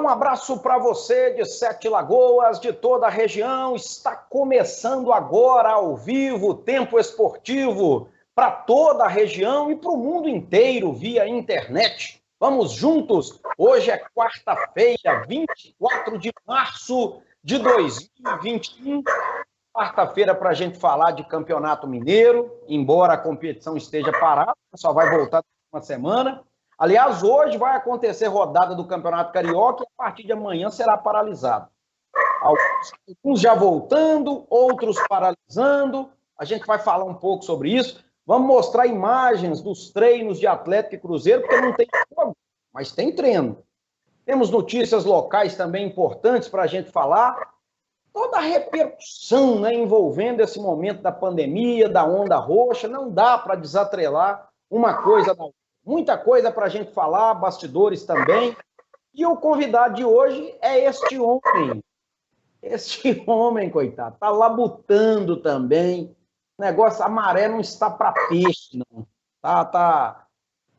um abraço para você de Sete Lagoas, de toda a região. Está começando agora ao vivo o Tempo Esportivo para toda a região e para o mundo inteiro via internet. Vamos juntos. Hoje é quarta-feira, 24 de março de 2021. Quarta-feira para a gente falar de Campeonato Mineiro, embora a competição esteja parada, só vai voltar uma semana. Aliás, hoje vai acontecer rodada do Campeonato Carioca e a partir de amanhã será paralisado. Alguns já voltando, outros paralisando. A gente vai falar um pouco sobre isso. Vamos mostrar imagens dos treinos de Atlético e Cruzeiro, porque não tem jogo, mas tem treino. Temos notícias locais também importantes para a gente falar. Toda a repercussão, né, envolvendo esse momento da pandemia, da onda roxa, não dá para desatrelar uma coisa da outra. Muita coisa para a gente falar, bastidores também. E o convidado de hoje é este homem. Este homem, coitado, está labutando também. O negócio, a maré não está para peixe, não. Tá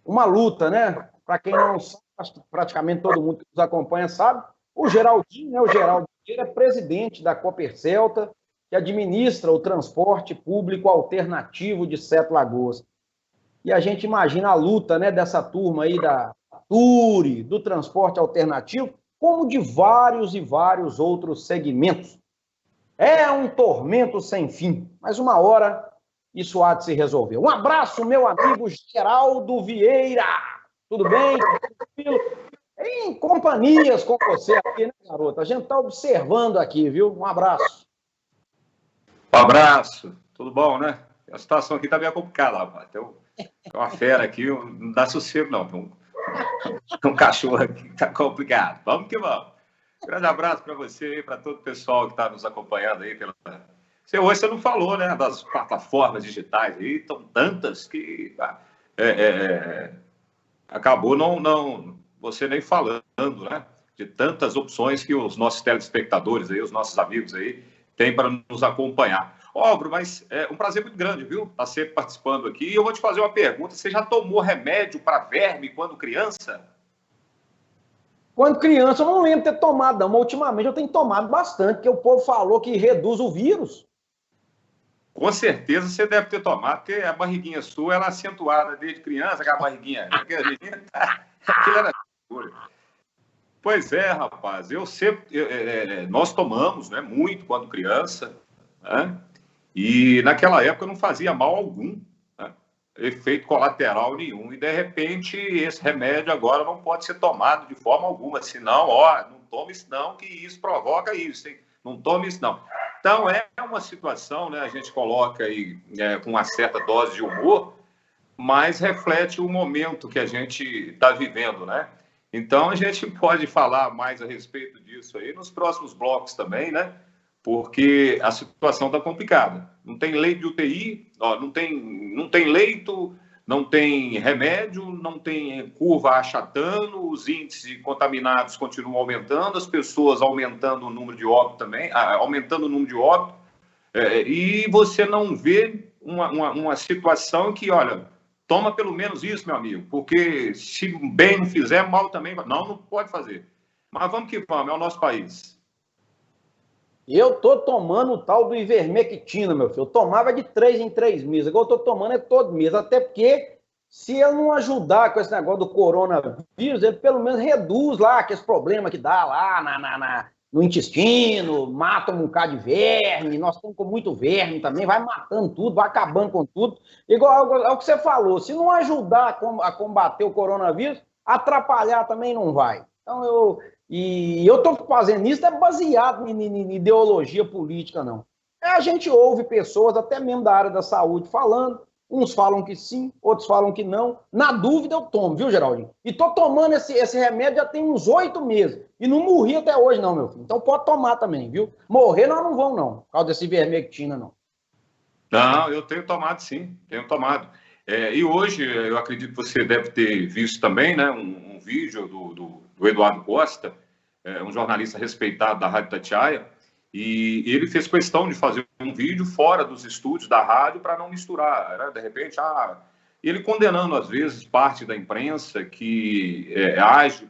uma luta, né? Para quem não sabe, praticamente todo mundo que nos acompanha sabe, o Geraldinho, né? O Geraldo é presidente da Copercelta, que administra o transporte público alternativo de Sete Lagoas. E a gente imagina a luta, né, dessa turma aí da TURI, do transporte alternativo, como de vários e vários outros segmentos. É um tormento sem fim, mas uma hora isso há de se resolver. Um abraço, meu amigo Geraldo Vieira. Tudo bem? Em companhias com você aqui, né, garoto? A gente está observando aqui, viu? Um abraço. Um abraço. Tudo bom, né? A situação aqui está bem complicada, rapaz. Tem uma fera aqui, não dá sossego, não. Tem um cachorro aqui que tá complicado. Vamos que vamos. Grande abraço para você e para todo o pessoal que está nos acompanhando aí. Hoje você não falou, né, das plataformas digitais aí, estão tantas que acabou você nem falando, né, de tantas opções que os nossos telespectadores aí, os nossos amigos aí, têm para nos acompanhar. Óbvio, mas é um prazer muito grande, viu? Estar sempre participando aqui. E eu vou te fazer uma pergunta. Você já tomou remédio para verme quando criança? Quando criança, eu não lembro de ter tomado, não. Mas ultimamente eu tenho tomado bastante, porque o povo falou que reduz o vírus. Com certeza você deve ter tomado, porque a barriguinha sua ela é acentuada desde criança, aquela barriguinha. Aquilo era... Pois é, rapaz. Nós tomamos, né, muito quando criança, né? E naquela época não fazia mal algum, né? Efeito colateral nenhum. E de repente esse remédio agora não pode ser tomado de forma alguma, senão, não tome isso não, que isso provoca isso, hein? Não tome isso não. Então é uma situação, né? A gente coloca aí com uma certa dose de humor, mas reflete o momento que a gente está vivendo, né? Então a gente pode falar mais a respeito disso aí nos próximos blocos também, né? Porque a situação está complicada. Não tem leito de UTI, não tem leito, não tem remédio, não tem curva achatando, os índices de contaminados continuam aumentando, as pessoas aumentando o número de óbito também, aumentando o número de óbito, e você não vê uma situação que, olha, toma pelo menos isso, meu amigo, porque se bem não fizer, mal também... Não pode fazer. Mas vamos que vamos, é o nosso país. Eu tô tomando o tal do ivermectina, meu filho. Eu tomava de 3 em 3 meses. Agora eu tô tomando todo mês. Até porque, se eu não ajudar com esse negócio do coronavírus, ele pelo menos reduz lá aqueles problemas que dá lá no intestino, mata um bocado de verme. Nós estamos com muito verme também, vai matando tudo, vai acabando com tudo. Igual ao que você falou, se não ajudar a combater o coronavírus, atrapalhar também não vai. Então eu estou fazendo isso, não é baseado em ideologia política, não. A gente ouve pessoas, até mesmo da área da saúde, falando, uns falam que sim, outros falam que não. Na dúvida eu tomo, viu, Geraldinho? E estou tomando esse remédio já tem uns 8 meses. E não morri até hoje, não, meu filho. Então pode tomar também, viu? Morrer nós não vamos, não, por causa desse ivermectina, não. Não, eu tenho tomado, sim, tenho tomado. E hoje, eu acredito que você deve ter visto também, né, um vídeo do Eduardo Costa, um jornalista respeitado da Rádio Itatiaia, e ele fez questão de fazer um vídeo fora dos estúdios da rádio para não misturar, né? De repente, ele condenando, às vezes, parte da imprensa que age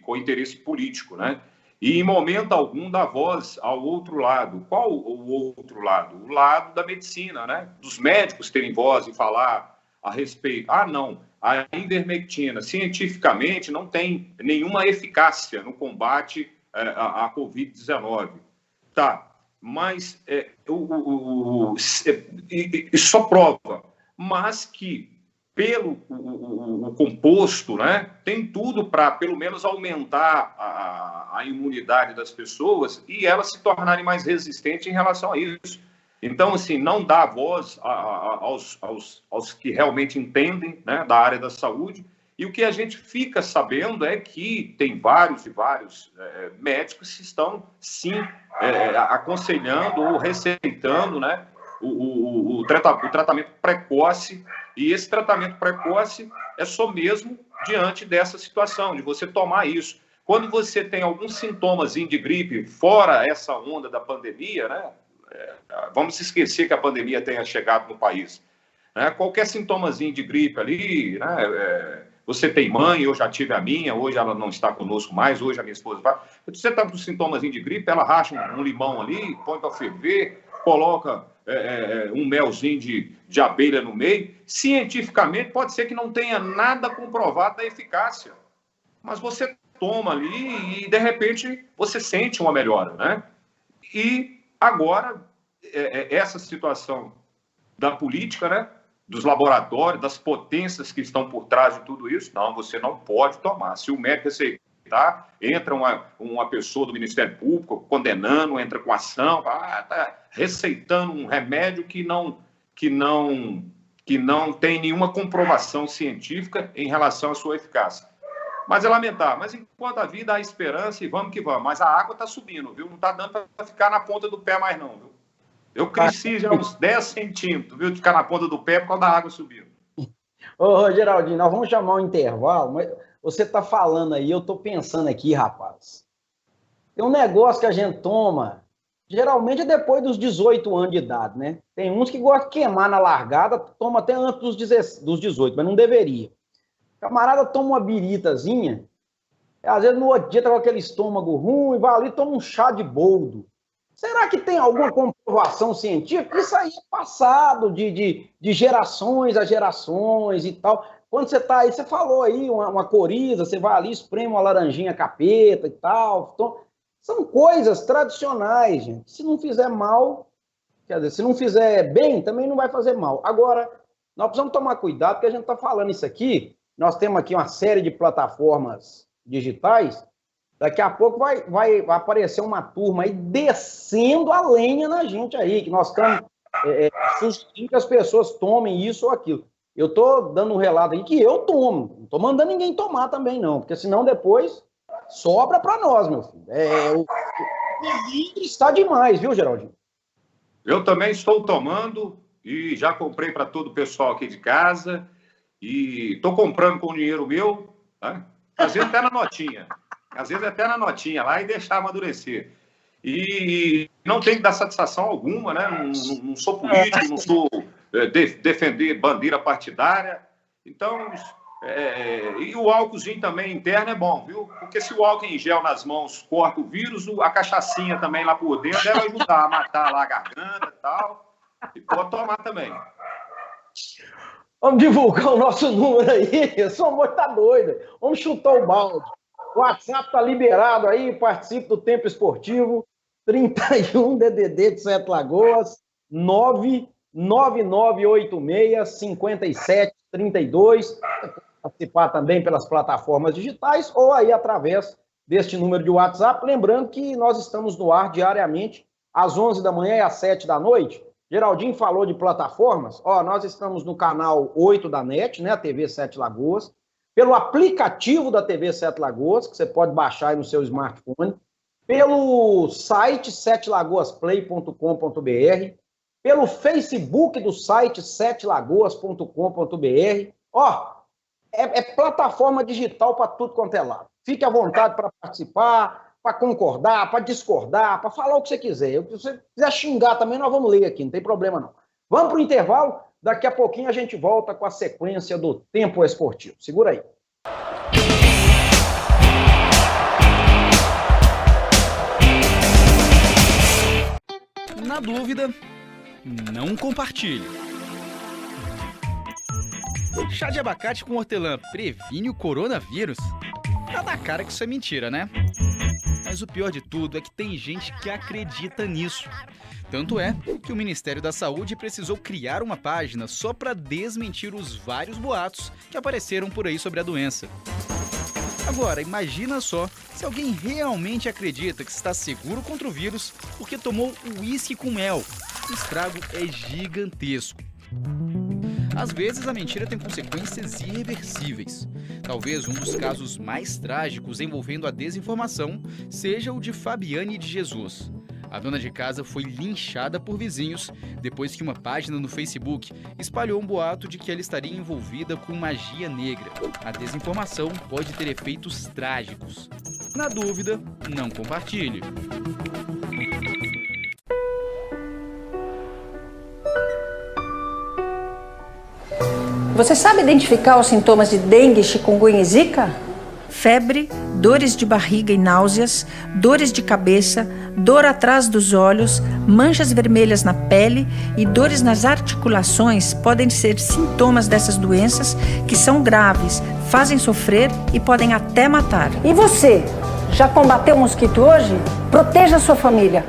com interesse político, né? E, em momento algum, dá voz ao outro lado. Qual o outro lado? O lado da medicina, né? Dos médicos terem voz e falar a respeito. Ah, não, a ivermectina, cientificamente, não tem nenhuma eficácia no combate à Covid-19. Tá, mas só prova. Mas que, pelo o composto, né, tem tudo para, pelo menos, aumentar a imunidade das pessoas e elas se tornarem mais resistentes em relação a isso. Então, assim, não dá voz aos que realmente entendem, né, da área da saúde. E o que a gente fica sabendo é que tem vários médicos que estão, sim, aconselhando ou receitando, né, o tratamento precoce. E esse tratamento precoce é só mesmo diante dessa situação, de você tomar isso. Quando você tem alguns sintomas de gripe, fora essa onda da pandemia, né? Vamos esquecer que a pandemia tenha chegado no país. Né? Qualquer sintomazinho de gripe ali, né? Você tem mãe, eu já tive a minha, hoje ela não está conosco mais, hoje a minha esposa vai. Você está com sintomazinho de gripe, ela racha um limão ali, põe para ferver, coloca um melzinho de abelha no meio. Cientificamente, pode ser que não tenha nada comprovado da eficácia, mas você toma ali e, de repente, você sente uma melhora, né? E agora, essa situação da política, né? Dos laboratórios, das potências que estão por trás de tudo isso, não, você não pode tomar. Se o médico receitar, entra uma pessoa do Ministério Público condenando, entra com ação, está receitando um remédio que não tem nenhuma comprovação científica em relação à sua eficácia. Mas é lamentável. Mas enquanto a vida há esperança e vamos que vamos. Mas a água está subindo, viu? Não está dando para ficar na ponta do pé mais não, viu? Eu cresci já uns 10 centímetros, viu? De ficar na ponta do pé por causa da água subindo. Ô, Geraldinho, nós vamos chamar um intervalo, mas você está falando aí, eu estou pensando aqui, rapaz. Tem um negócio que a gente toma, geralmente é depois dos 18 anos de idade, né? Tem uns que gostam de queimar na largada, toma até antes dos 18, mas não deveria. Camarada toma uma biritazinha, às vezes no outro dia tá com aquele estômago ruim, vai ali e toma um chá de boldo. Será que tem alguma comprovação científica? Isso aí é passado de gerações a gerações e tal. Quando você tá aí, você falou aí, uma coriza, você vai ali, espreme uma laranjinha capeta e tal. Então, são coisas tradicionais, gente. Se não fizer mal, quer dizer, se não fizer bem, também não vai fazer mal. Agora, nós precisamos tomar cuidado, porque a gente está falando isso aqui, nós temos aqui uma série de plataformas digitais. Daqui a pouco vai aparecer uma turma aí descendo a lenha na gente aí, que nós estamos sugerindo que as pessoas tomem isso ou aquilo. Eu estou dando um relato aí que eu tomo, não estou mandando ninguém tomar também não, porque senão depois sobra para nós, meu filho. O está demais, viu, Geraldinho? Eu também estou tomando e já comprei para todo o pessoal aqui de casa e estou comprando com o dinheiro meu, tá? Às vezes até na notinha. Às vezes até na notinha lá e deixar amadurecer. E não tem que dar satisfação alguma, né? Não sou político, não sou defender bandeira partidária. Então, e o álcoolzinho também interno é bom, viu? Porque se o álcool em gel nas mãos corta o vírus, a cachaçinha também lá por dentro deve ajudar a matar lá a garganta e tal. E pode tomar também. Vamos divulgar o nosso número aí. Esse amor tá doido. Vamos chutar o balde. O WhatsApp está liberado aí, participe do Tempo Esportivo, 31 DDD de 7 Lagoas, 99986-5732. Participar também pelas plataformas digitais ou aí através deste número de WhatsApp. Lembrando que nós estamos no ar diariamente, às 11 da manhã e às 7 da noite. Geraldinho falou de plataformas. Nós estamos no canal 8 da NET, né, a TV 7 Lagoas. Pelo aplicativo da TV 7 Lagoas, que você pode baixar aí no seu smartphone, pelo site setelagoasplay.com.br, pelo Facebook do site setelagoas.com.br. É plataforma digital para tudo quanto é lado. Fique à vontade para participar, para concordar, para discordar, para falar o que você quiser. Se você quiser xingar também, nós vamos ler aqui, não tem problema não. Vamos para o intervalo? Daqui a pouquinho a gente volta com a sequência do Tempo Esportivo. Segura aí. Na dúvida, não compartilhe. Chá de abacate com hortelã previne o coronavírus? Tá na cara que isso é mentira, né? Mas o pior de tudo é que tem gente que acredita nisso. Tanto é que o Ministério da Saúde precisou criar uma página só para desmentir os vários boatos que apareceram por aí sobre a doença. Agora, imagina só se alguém realmente acredita que está seguro contra o vírus porque tomou uísque com mel. O estrago é gigantesco. Às vezes a mentira tem consequências irreversíveis. Talvez um dos casos mais trágicos envolvendo a desinformação seja o de Fabiane de Jesus. A dona de casa foi linchada por vizinhos depois que uma página no Facebook espalhou um boato de que ela estaria envolvida com magia negra. A desinformação pode ter efeitos trágicos. Na dúvida, não compartilhe. Você sabe identificar os sintomas de dengue, chikungunya e zika? Febre, dores de barriga e náuseas, dores de cabeça, dor atrás dos olhos, manchas vermelhas na pele e dores nas articulações podem ser sintomas dessas doenças que são graves, fazem sofrer e podem até matar. E você, já combateu o mosquito hoje? Proteja a sua família.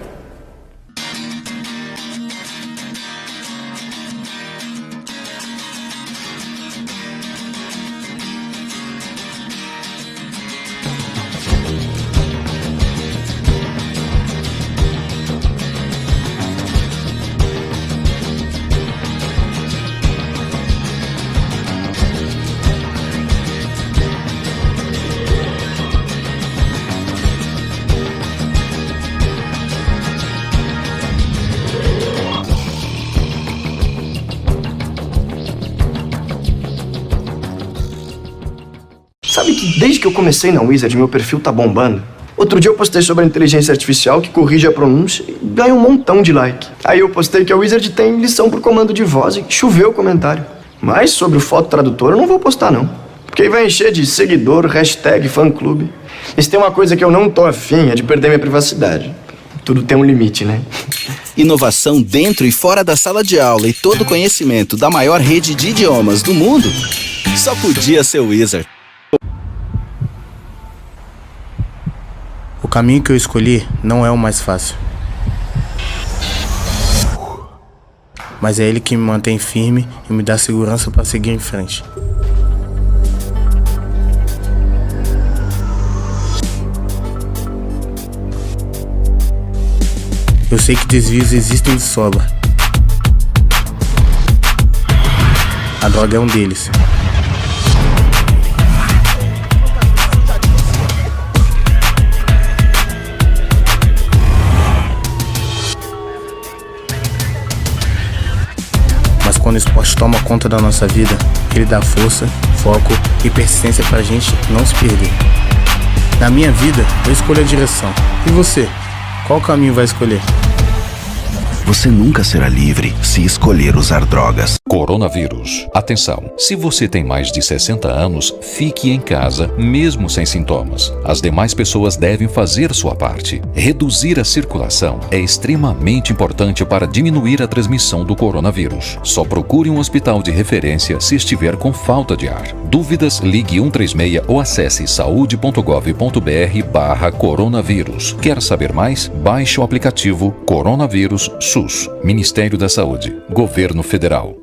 Sabe que desde que eu comecei na Wizard, meu perfil tá bombando? Outro dia eu postei sobre a inteligência artificial que corrige a pronúncia e ganha um montão de like. Aí eu postei que a Wizard tem lição por comando de voz e choveu o comentário. Mas sobre o foto tradutor eu não vou postar não. Porque aí vai encher de seguidor, hashtag, fã-clube. E se tem uma coisa que eu não tô afim é de perder minha privacidade. Tudo tem um limite, né? Inovação dentro e fora da sala de aula e todo o conhecimento da maior rede de idiomas do mundo? Só podia ser Wizard. O caminho que eu escolhi não é o mais fácil. Mas é ele que me mantém firme e me dá segurança para seguir em frente. Eu sei que desvios existem de sobra. A droga é um deles. Mas quando o esporte toma conta da nossa vida, ele dá força, foco e persistência pra gente não se perder. Na minha vida, eu escolho a direção. E você? Qual caminho vai escolher? Você nunca será livre se escolher usar drogas. Coronavírus. Atenção, se você tem mais de 60 anos, fique em casa, mesmo sem sintomas. As demais pessoas devem fazer sua parte. Reduzir a circulação é extremamente importante para diminuir a transmissão do coronavírus. Só procure um hospital de referência se estiver com falta de ar. Dúvidas, ligue 136 ou acesse saude.gov.br/coronavírus. Quer saber mais? Baixe o aplicativo Coronavírus SUS. Ministério da Saúde. Governo Federal.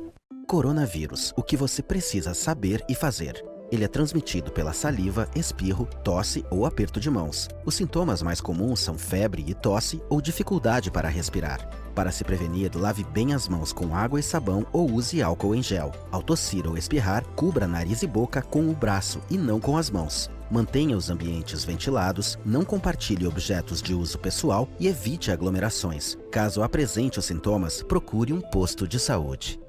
Coronavírus. O que você precisa saber e fazer. Ele é transmitido pela saliva, espirro, tosse ou aperto de mãos. Os sintomas mais comuns são febre e tosse ou dificuldade para respirar. Para se prevenir, lave bem as mãos com água e sabão ou use álcool em gel. Ao tossir ou espirrar, cubra nariz e boca com o braço e não com as mãos. Mantenha os ambientes ventilados, não compartilhe objetos de uso pessoal e evite aglomerações. Caso apresente os sintomas, procure um posto de saúde.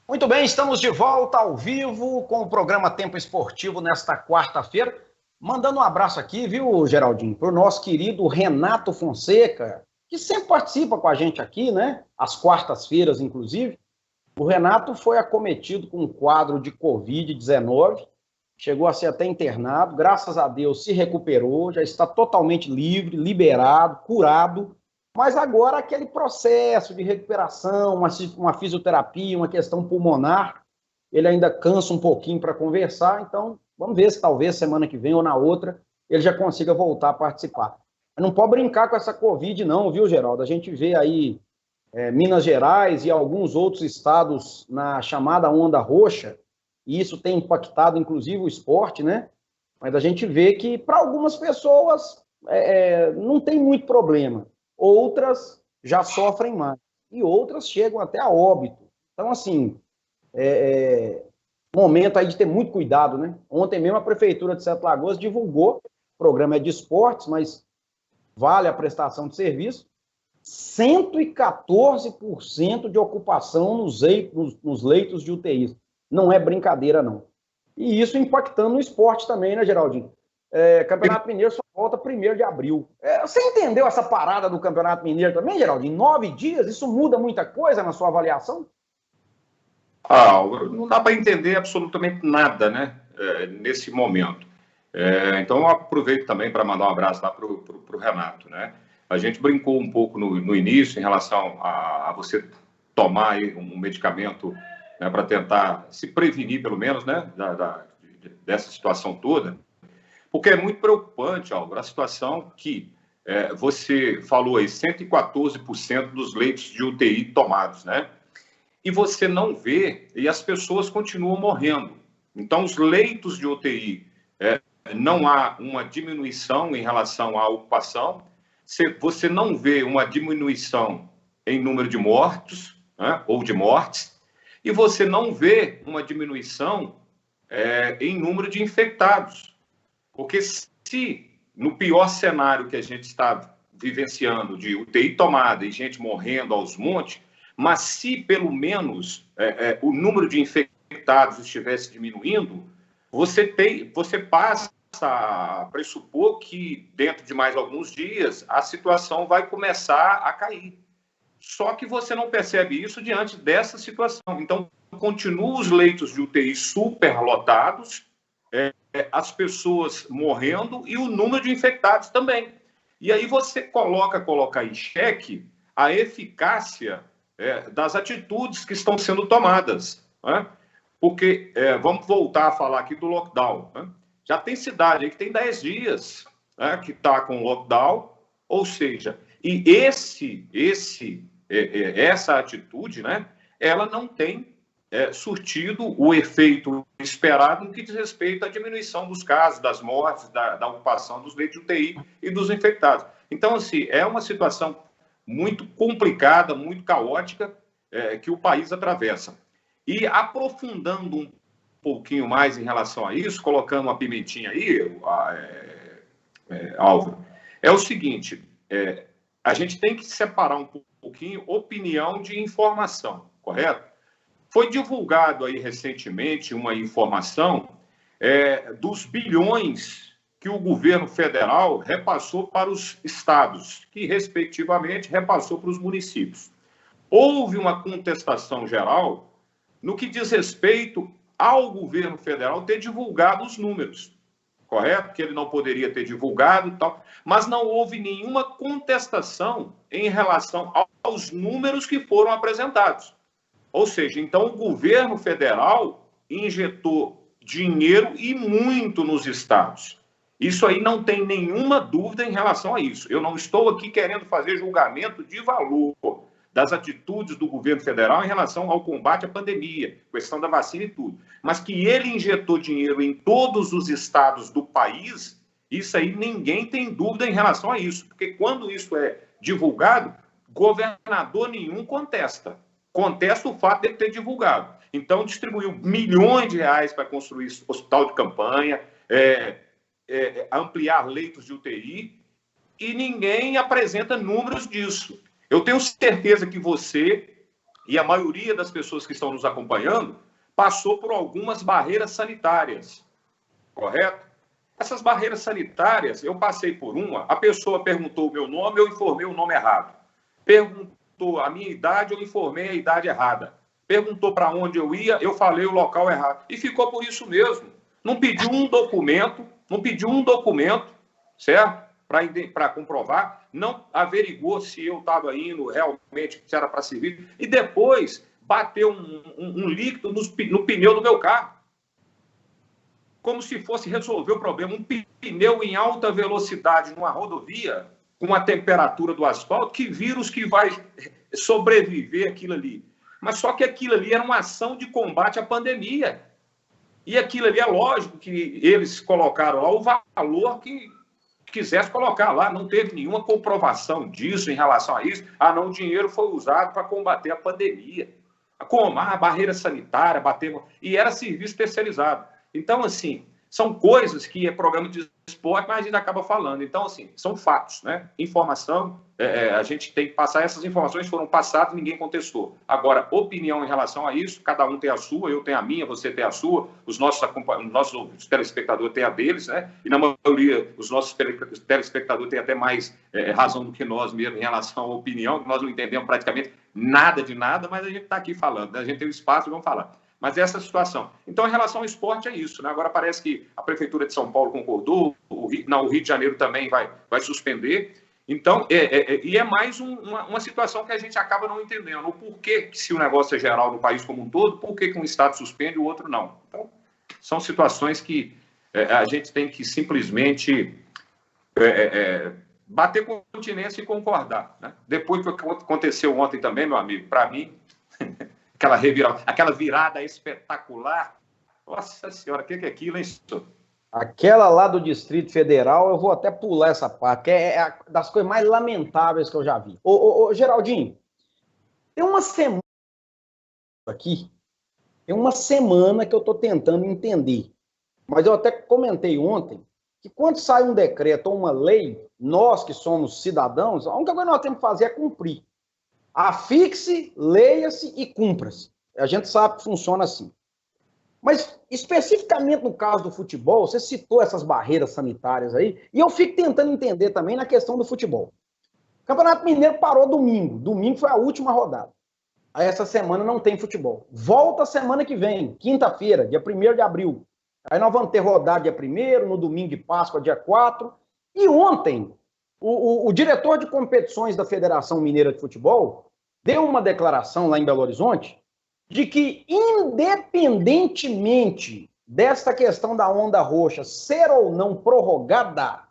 Muito bem, estamos de volta ao vivo com o programa Tempo Esportivo nesta quarta-feira. Mandando um abraço aqui, viu, Geraldinho, para o nosso querido Renato Fonseca, que sempre participa com a gente aqui, né? Às quartas-feiras, inclusive. O Renato foi acometido com um quadro de Covid-19, chegou a ser até internado, graças a Deus se recuperou, já está totalmente livre, liberado, curado, mas agora aquele processo de recuperação, uma fisioterapia, uma questão pulmonar, ele ainda cansa um pouquinho para conversar, então vamos ver se talvez semana que vem ou na outra ele já consiga voltar a participar. Não pode brincar com essa Covid não, viu, Geraldo? A gente vê aí Minas Gerais e alguns outros estados na chamada onda roxa, e isso tem impactado, inclusive, o esporte, né? Mas a gente vê que, para algumas pessoas, não tem muito problema. Outras já sofrem mais. E outras chegam até a óbito. Então, assim, momento aí de ter muito cuidado, né? Ontem mesmo a Prefeitura de Sete Lagoas divulgou, o programa é de esportes, mas vale a prestação de serviço, 114% de ocupação nos leitos de UTI. Não é brincadeira, não. E isso impactando no esporte também, né, Geraldinho? Campeonato Mineiro só volta 1º de abril. Você entendeu essa parada do Campeonato Mineiro também, Geraldinho? 9 dias? Isso muda muita coisa na sua avaliação? Não dá para entender absolutamente nada, né, nesse momento. Então, eu aproveito também para mandar um abraço lá para o Renato, né? A gente brincou um pouco no início em relação a você tomar aí um medicamento, né, para tentar se prevenir, pelo menos, né, dessa situação toda, porque é muito preocupante, Álvaro, a situação que você falou aí, 114% dos leitos de UTI tomados, né? E você não vê, e as pessoas continuam morrendo. Então, os leitos de UTI, não há uma diminuição em relação à ocupação, você não vê uma diminuição em número de mortos, né, ou de mortes, e você não vê uma diminuição em número de infectados. Porque se, no pior cenário que a gente está vivenciando, de UTI tomada e gente morrendo aos montes, mas se pelo menos o número de infectados estivesse diminuindo, você passa a pressupor que dentro de mais alguns dias a situação vai começar a cair. Só que você não percebe isso diante dessa situação. Então, continuam os leitos de UTI superlotados, as pessoas morrendo e o número de infectados também. E aí você coloca em xeque a eficácia das atitudes que estão sendo tomadas, né? Porque, vamos voltar a falar aqui do lockdown, né? Já tem cidade aí que tem 10 dias, né, que está com lockdown, ou seja, e essa atitude, né, ela não tem surtido o efeito esperado no que diz respeito à diminuição dos casos, das mortes, da ocupação dos leitos de UTI e dos infectados. Então, assim, é uma situação muito complicada, muito caótica, que o país atravessa. E aprofundando um pouquinho mais em relação a isso, colocando uma pimentinha aí, Álvaro, é o seguinte, a gente tem que separar um pouquinho opinião de informação, correto? Foi divulgado aí recentemente uma informação dos bilhões que o governo federal repassou para os estados, que respectivamente repassou para os municípios. Houve uma contestação geral no que diz respeito ao governo federal ter divulgado os números, correto? Que ele não poderia ter divulgado e tal, mas não houve nenhuma contestação em relação aos números que foram apresentados. Ou seja, então o governo federal injetou dinheiro e muito nos estados. Isso aí não tem nenhuma dúvida em relação a isso. Eu não estou aqui querendo fazer julgamento de valor das atitudes do governo federal em relação ao combate à pandemia, questão da vacina e tudo. Mas que ele injetou dinheiro em todos os estados do país, isso aí ninguém tem dúvida em relação a isso. Porque quando isso é divulgado, governador nenhum contesta. Contesta o fato de ele ter divulgado. Então, distribuiu milhões de reais para construir hospital de campanha, ampliar leitos de UTI, e ninguém apresenta números disso. Eu tenho certeza que você e a maioria das pessoas que estão nos acompanhando passou por algumas barreiras sanitárias, correto? Essas barreiras sanitárias, eu passei por uma, a pessoa perguntou o meu nome, eu informei o nome errado. Perguntou a minha idade, eu informei a idade errada. perguntou para onde eu ia, eu falei o local errado. E ficou por isso mesmo. Não pediu um documento, certo? Para comprovar, não averigou se eu estava indo realmente, se era para servir, e depois bateu um líquido no pneu do meu carro. Como se fosse resolver o problema. Um pneu em alta velocidade numa rodovia, com a temperatura do asfalto, que vírus que vai sobreviver aquilo ali? Mas só que aquilo ali era uma ação de combate à pandemia. E aquilo ali é lógico que eles colocaram lá o valor que quisesse colocar lá. Não teve nenhuma comprovação disso em relação a isso. Não, o dinheiro foi usado para combater a pandemia. Como? A barreira sanitária, e era serviço especializado. Então, assim, são coisas que é programa de esporte, mas a gente acaba falando. Então, assim, são fatos, né? Informação, a gente tem que passar, essas informações foram passadas, ninguém contestou. Agora, opinião em relação a isso, cada um tem a sua, eu tenho a minha, você tem a sua, os nossos telespectadores têm a deles, né? E na maioria, os nossos telespectadores têm até mais razão do que nós mesmo em relação à opinião, que nós não entendemos praticamente nada de nada, mas a gente está aqui falando, né? A gente tem o espaço e vamos falar. Mas essa situação. Então, em relação ao esporte, é isso, né? Agora parece que a Prefeitura de São Paulo concordou, o Rio de Janeiro também vai suspender. Então, é mais uma situação que a gente acaba não entendendo. O porquê, se o negócio é geral no país como um todo, por que um estado suspende e o outro não? Então, são situações que a gente tem que simplesmente bater continência e concordar, né? Depois do que aconteceu ontem também, meu amigo, para mim... Aquela virada espetacular. Nossa Senhora, o que é aquilo, hein, senhor? Aquela lá do Distrito Federal, eu vou até pular essa parte, que é das coisas mais lamentáveis que eu já vi. Ô, Geraldinho, tem uma semana aqui, tem uma semana que eu estou tentando entender, mas eu até comentei ontem que quando sai um decreto ou uma lei, nós que somos cidadãos, a única coisa que nós temos que fazer é cumprir. Afixe, leia-se e cumpra-se. A gente sabe que funciona assim. Mas, especificamente no caso do futebol, você citou essas barreiras sanitárias aí, e eu fico tentando entender também na questão do futebol. O Campeonato Mineiro parou domingo. Domingo foi a última rodada. Aí essa semana não tem futebol. Volta semana que vem, quinta-feira, dia 1º de abril. Aí nós vamos ter rodada dia 1º, no domingo de Páscoa, dia 4. E ontem, o diretor de competições da Federação Mineira de Futebol deu uma declaração lá em Belo Horizonte de que, independentemente desta questão da onda roxa ser ou não prorrogada,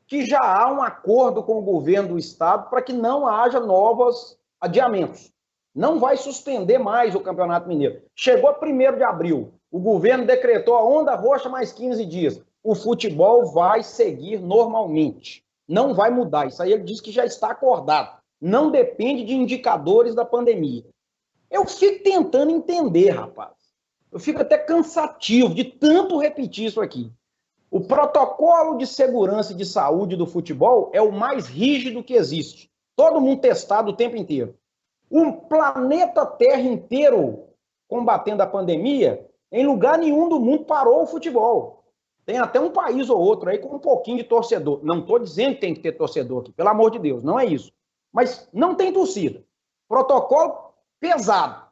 que já há um acordo com o governo do estado para que não haja novos adiamentos. Não vai suspender mais o Campeonato Mineiro. Chegou 1º de abril, o governo decretou a onda roxa mais 15 dias. O futebol vai seguir normalmente. Não vai mudar. Isso aí ele diz que já está acordado. Não depende de indicadores da pandemia. Eu fico tentando entender, rapaz. Eu fico até cansativo de tanto repetir isso aqui. O protocolo de segurança e de saúde do futebol é o mais rígido que existe. Todo mundo testado o tempo inteiro. O planeta Terra inteiro combatendo a pandemia, em lugar nenhum do mundo parou o futebol. Tem até um país ou outro aí com um pouquinho de torcedor. Não estou dizendo que tem que ter torcedor aqui, pelo amor de Deus, não é isso. Mas não tem torcida. Protocolo pesado.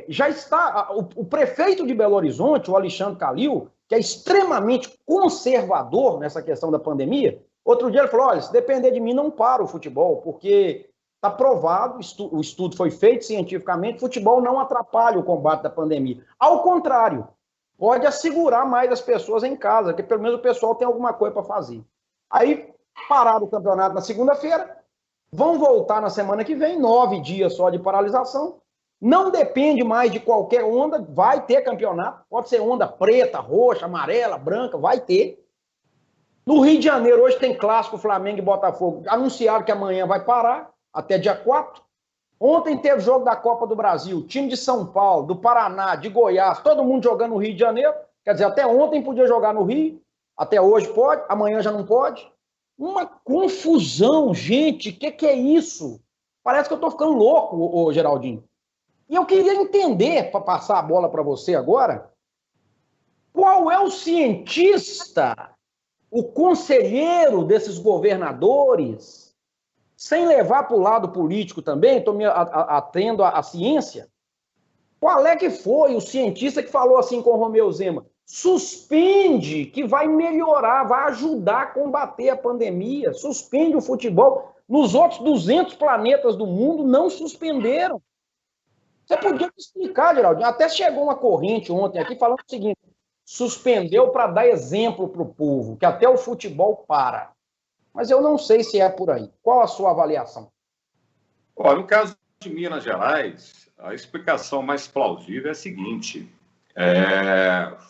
Já está... O prefeito de Belo Horizonte, o Alexandre Calil, que é extremamente conservador nessa questão da pandemia, outro dia ele falou, olha, se depender de mim, não para o futebol, porque está provado, o estudo foi feito cientificamente, futebol não atrapalha o combate da pandemia. Ao contrário, pode assegurar mais as pessoas em casa, que pelo menos o pessoal tem alguma coisa para fazer. Aí, pararam o campeonato na segunda-feira, vão voltar na semana que vem, 9 dias só de paralisação, não depende mais de qualquer onda, vai ter campeonato, pode ser onda preta, roxa, amarela, branca, vai ter. No Rio de Janeiro, hoje tem clássico Flamengo e Botafogo, anunciaram que amanhã vai parar, até dia 4. Ontem teve jogo da Copa do Brasil, time de São Paulo, do Paraná, de Goiás, todo mundo jogando no Rio de Janeiro, quer dizer, até ontem podia jogar no Rio, até hoje pode, amanhã já não pode. Uma confusão, gente, o que é isso? Parece que eu estou ficando louco, ô Geraldinho. E eu queria entender, para passar a bola para você agora, qual é o cientista, o conselheiro desses governadores, sem levar para o lado político também, estou me atendo à ciência, Qual é que foi o cientista que falou assim com o Romeu Zema? Suspende, que vai melhorar, vai ajudar a combater a pandemia. Suspende o futebol. Nos outros 200 planetas do mundo não suspenderam. Você podia me explicar, Geraldinho. Até chegou uma corrente ontem aqui falando o seguinte: suspendeu para dar exemplo para o povo, que até o futebol para. Mas eu não sei se é por aí. Qual a sua avaliação? Olha, no caso de Minas Gerais, a explicação mais plausível é a seguinte: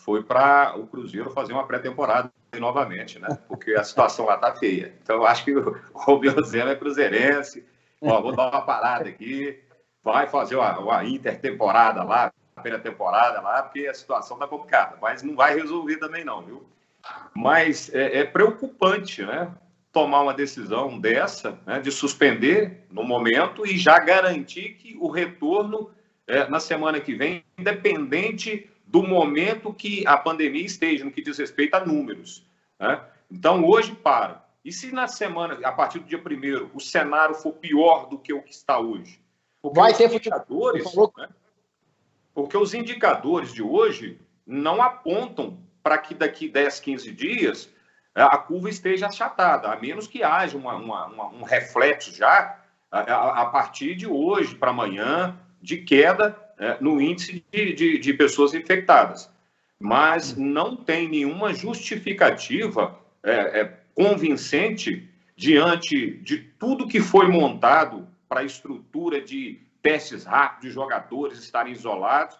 foi para o Cruzeiro fazer uma pré-temporada novamente, né? Porque a situação lá está feia. Então, eu acho que o Romeu Zema é cruzeirense. Ó, vou dar uma parada aqui, vai fazer uma intertemporada lá, a pré-temporada lá, porque a situação está complicada. Mas não vai resolver também não, viu? Mas é preocupante, né? Tomar uma decisão dessa, né, de suspender no momento e já garantir que o retorno na semana que vem, independente do momento que a pandemia esteja, no que diz respeito a números. Né? Então, hoje para. E se na semana, a partir do dia 1º, o cenário for pior do que o que está hoje? Porque vai ter indicadores, né? Porque os indicadores de hoje não apontam para que daqui 10, 15 dias a curva esteja achatada, a menos que haja um reflexo já a partir de hoje para amanhã de queda no índice de pessoas infectadas. Mas não tem nenhuma justificativa convincente diante de tudo que foi montado para a estrutura de testes rápidos de jogadores estarem isolados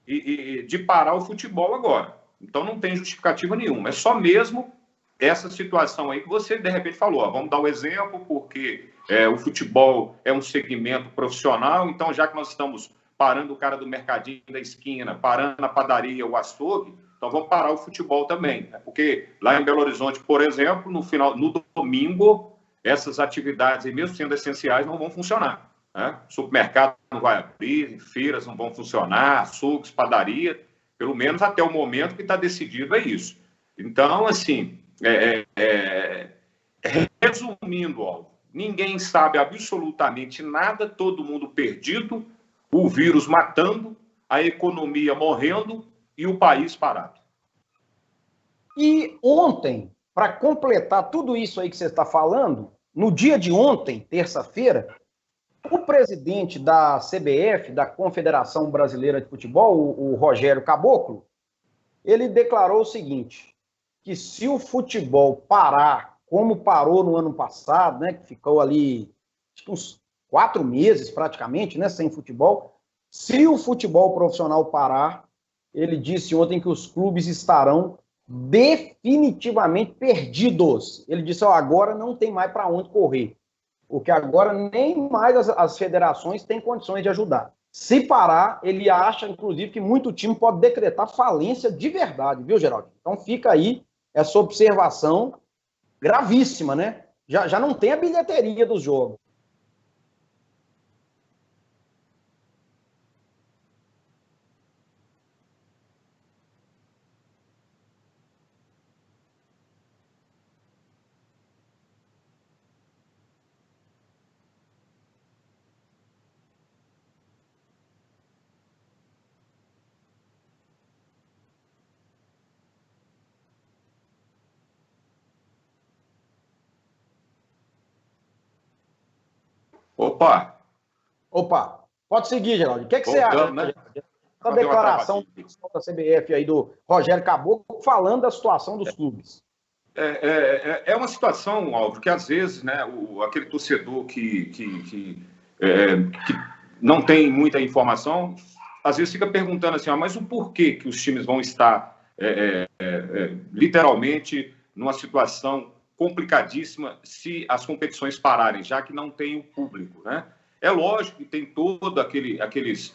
e de parar o futebol agora. Então não tem justificativa nenhuma, é só mesmo essa situação aí que você, de repente, falou. Ó, vamos dar um exemplo, porque o futebol é um segmento profissional, então, já que nós estamos parando o cara do mercadinho da esquina, parando a padaria, o açougue, então vamos parar o futebol também. Né? Porque lá em Belo Horizonte, por exemplo, no domingo, essas atividades, mesmo sendo essenciais, não vão funcionar. Né? Supermercado não vai abrir, feiras não vão funcionar, açougues, padaria, pelo menos até o momento que está decidido é isso. Então, assim... resumindo, Alvo, ninguém sabe absolutamente nada, todo mundo perdido, o vírus matando, a economia morrendo e o país parado. E ontem, para completar tudo isso aí que você está falando, no dia de ontem, terça-feira, o presidente da CBF, da Confederação Brasileira de Futebol, o Rogério Caboclo, ele declarou o seguinte: que se o futebol parar, como parou no ano passado, né, que ficou ali uns 4 meses praticamente, né, sem futebol, se o futebol profissional parar, ele disse ontem que os clubes estarão definitivamente perdidos. Ele disse, ó, agora não tem mais para onde correr, porque agora nem mais as federações têm condições de ajudar. Se parar, ele acha, inclusive, que muito time pode decretar falência de verdade, viu, Geraldo? Então fica aí essa observação gravíssima, né? Já não tem a bilheteria dos jogos. Opa, pode seguir, Geraldo. O que você acha? Né? A declaração da CBF aí do Rogério Caboclo falando da situação dos clubes. É uma situação, Álvaro, que às vezes, né, aquele torcedor que não tem muita informação, às vezes fica perguntando assim, mas o porquê que os times vão estar literalmente numa situação complicadíssima se as competições pararem, já que não tem o público, né? É lógico que tem todo aqueles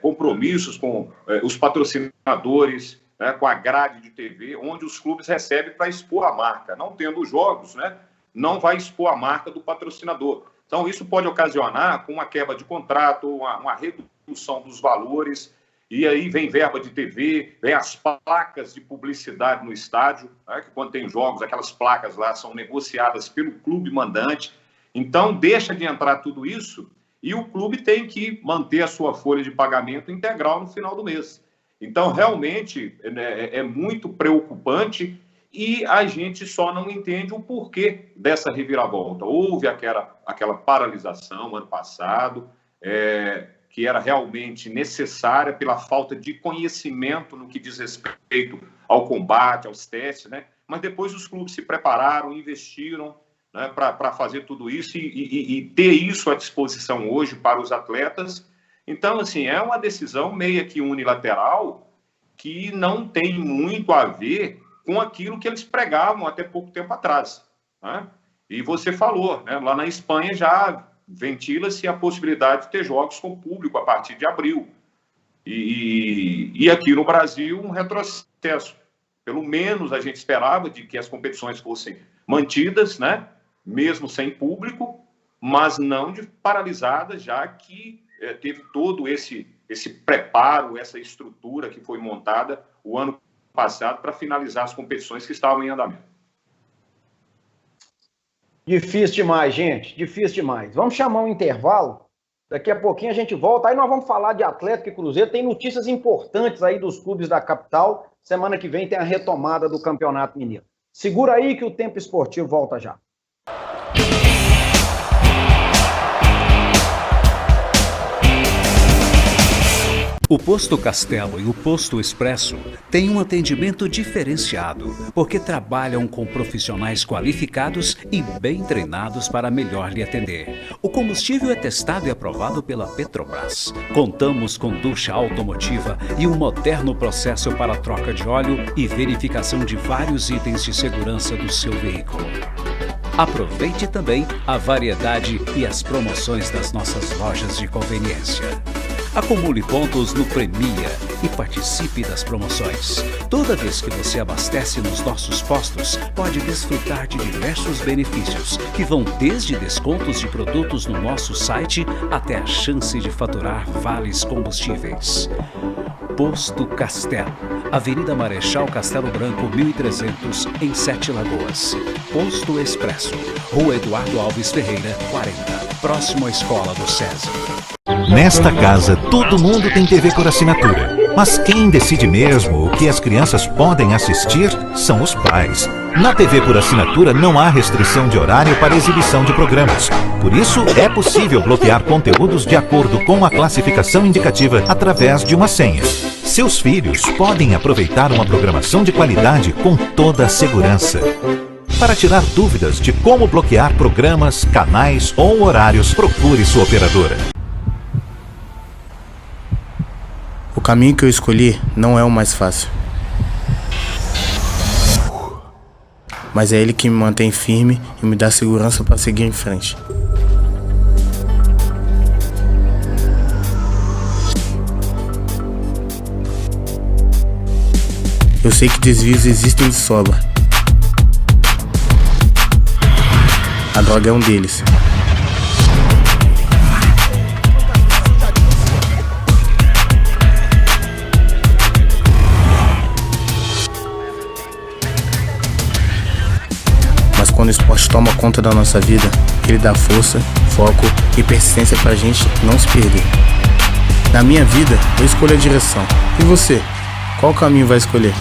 compromissos com os patrocinadores, né, com a grade de TV, onde os clubes recebem para expor a marca. Não tendo jogos, né, não vai expor a marca do patrocinador. Então, isso pode ocasionar com uma quebra de contrato, uma redução dos valores, e aí vem verba de TV, vem as placas de publicidade no estádio, né, que quando tem jogos, aquelas placas lá são negociadas pelo clube mandante. Então, deixa de entrar tudo isso e o clube tem que manter a sua folha de pagamento integral no final do mês. Então, realmente, é muito preocupante e a gente só não entende o porquê dessa reviravolta. Houve aquela paralisação ano passado, que era realmente necessária pela falta de conhecimento no que diz respeito ao combate, aos testes, né? Mas depois os clubes se prepararam, investiram, né, para fazer tudo isso e ter isso à disposição hoje para os atletas. Então, assim, é uma decisão meio que unilateral que não tem muito a ver com aquilo que eles pregavam até pouco tempo atrás, né? E você falou, né, lá na Espanha já ventila-se a possibilidade de ter jogos com público a partir de abril. E aqui no Brasil, um retrocesso. Pelo menos a gente esperava de que as competições fossem mantidas, né, mesmo sem público, mas não paralisadas, já que teve todo esse preparo, essa estrutura que foi montada o ano passado para finalizar as competições que estavam em andamento. Difícil demais, gente, difícil demais. Vamos chamar um intervalo, daqui a pouquinho a gente volta, aí nós vamos falar de Atlético e Cruzeiro, tem notícias importantes aí dos clubes da capital, semana que vem tem a retomada do Campeonato Mineiro. Segura aí que o Tempo Esportivo volta já. O Posto Castelo e o Posto Expresso têm um atendimento diferenciado, porque trabalham com profissionais qualificados e bem treinados para melhor lhe atender. O combustível é testado e aprovado pela Petrobras. Contamos com ducha automotiva e um moderno processo para troca de óleo e verificação de vários itens de segurança do seu veículo. Aproveite também a variedade e as promoções das nossas lojas de conveniência. Acumule pontos no Premia e participe das promoções. Toda vez que você abastece nos nossos postos, pode desfrutar de diversos benefícios, que vão desde descontos de produtos no nosso site até a chance de faturar vales combustíveis. Posto Castelo, Avenida Marechal Castelo Branco, 1300, em Sete Lagoas. Posto Expresso, Rua Eduardo Alves Ferreira, 40, próximo à Escola do César. Nesta casa, todo mundo tem TV por assinatura. Mas quem decide mesmo o que as crianças podem assistir são os pais. Na TV por assinatura não há restrição de horário para exibição de programas. Por isso, é possível bloquear conteúdos de acordo com a classificação indicativa através de uma senha. Seus filhos podem aproveitar uma programação de qualidade com toda a segurança. Para tirar dúvidas de como bloquear programas, canais ou horários, procure sua operadora. O caminho que eu escolhi não é o mais fácil. Mas é ele que me mantém firme e me dá segurança para seguir em frente. Eu sei que desvios existem de sobra. A droga é um deles. Mas quando o esporte toma conta da nossa vida, ele dá força, foco e persistência pra gente não se perder. Na minha vida, eu escolho a direção. E você? Qual caminho vai escolher?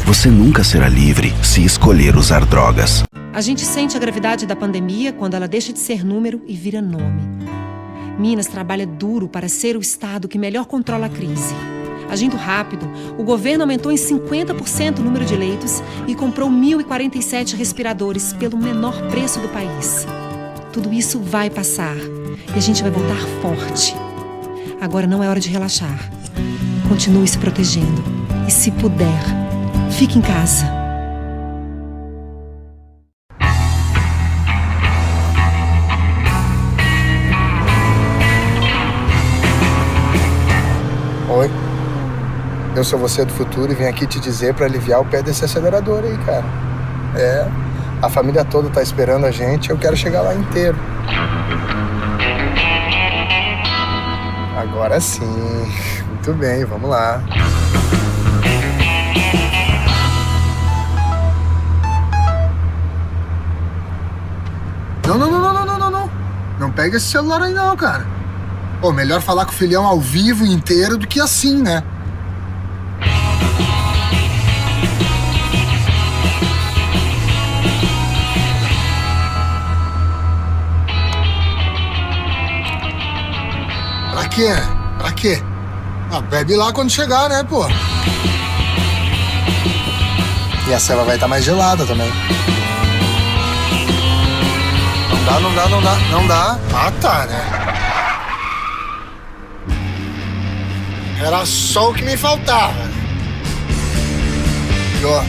Você nunca será livre se escolher usar drogas. A gente sente a gravidade da pandemia quando ela deixa de ser número e vira nome. Minas trabalha duro para ser o estado que melhor controla a crise. Agindo rápido, o governo aumentou em 50% o número de leitos e comprou 1.047 respiradores pelo menor preço do país. Tudo isso vai passar e a gente vai voltar forte. Agora não é hora de relaxar. Continue se protegendo e, se puder, fique em casa. Oi, eu sou você do futuro e vim aqui te dizer pra aliviar o pé desse acelerador aí, cara. A família toda tá esperando a gente, eu quero chegar lá inteiro. Agora sim, muito bem, vamos lá. Não pega esse celular aí não, cara. Pô, melhor falar com o filhão ao vivo inteiro do que assim, né? Pra quê? Pra quê? Ah, bebe lá quando chegar, né, pô? E a ceva vai estar mais gelada também. Não dá. Ah, tá, né? Era só o que me faltava. E ó,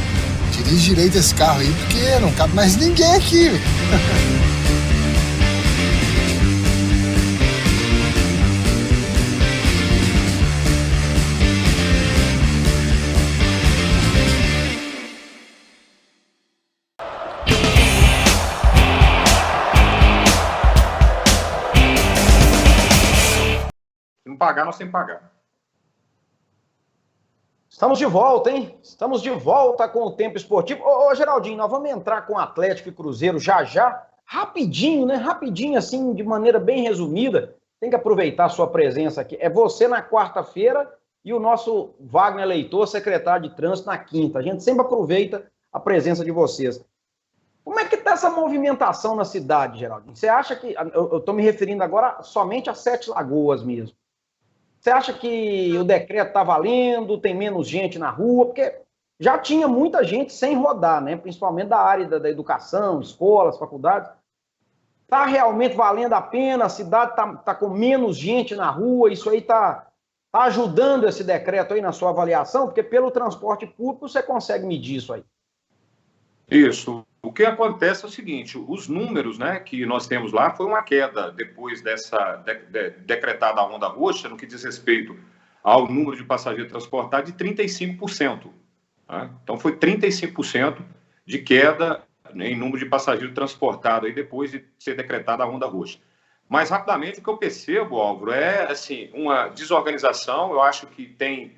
dirige direito esse carro aí, porque não cabe mais ninguém aqui. Se não pagar, nós temos que pagar. Estamos de volta, hein? Estamos de volta com o Tempo Esportivo. Ô, Geraldinho, nós vamos entrar com Atlético e Cruzeiro já. Rapidinho, né? Rapidinho, assim, de maneira bem resumida. Tem que aproveitar a sua presença aqui. É você na quarta-feira e o nosso Wagner Leitor, secretário de Trânsito, na quinta. A gente sempre aproveita a presença de vocês. Como é que está essa movimentação na cidade, Geraldinho? Você acha que... Eu estou me referindo agora somente a Sete Lagoas mesmo. Você acha que o decreto está valendo, tem menos gente na rua? Porque já tinha muita gente sem rodar, né? Principalmente da área da educação, escolas, faculdades. Está realmente valendo a pena? A cidade está com menos gente na rua? Isso aí está ajudando esse decreto aí na sua avaliação? Porque pelo transporte público você consegue medir isso aí. Isso. O que acontece é o seguinte, os números, né, que nós temos lá foi uma queda depois dessa decretada onda roxa, no que diz respeito ao número de passageiros transportados, de 35%. Né? Então, foi 35% de queda em número de passageiros transportados aí depois de ser decretada a onda roxa. Mas, rapidamente, o que eu percebo, Álvaro, é assim, uma desorganização, eu acho que tem,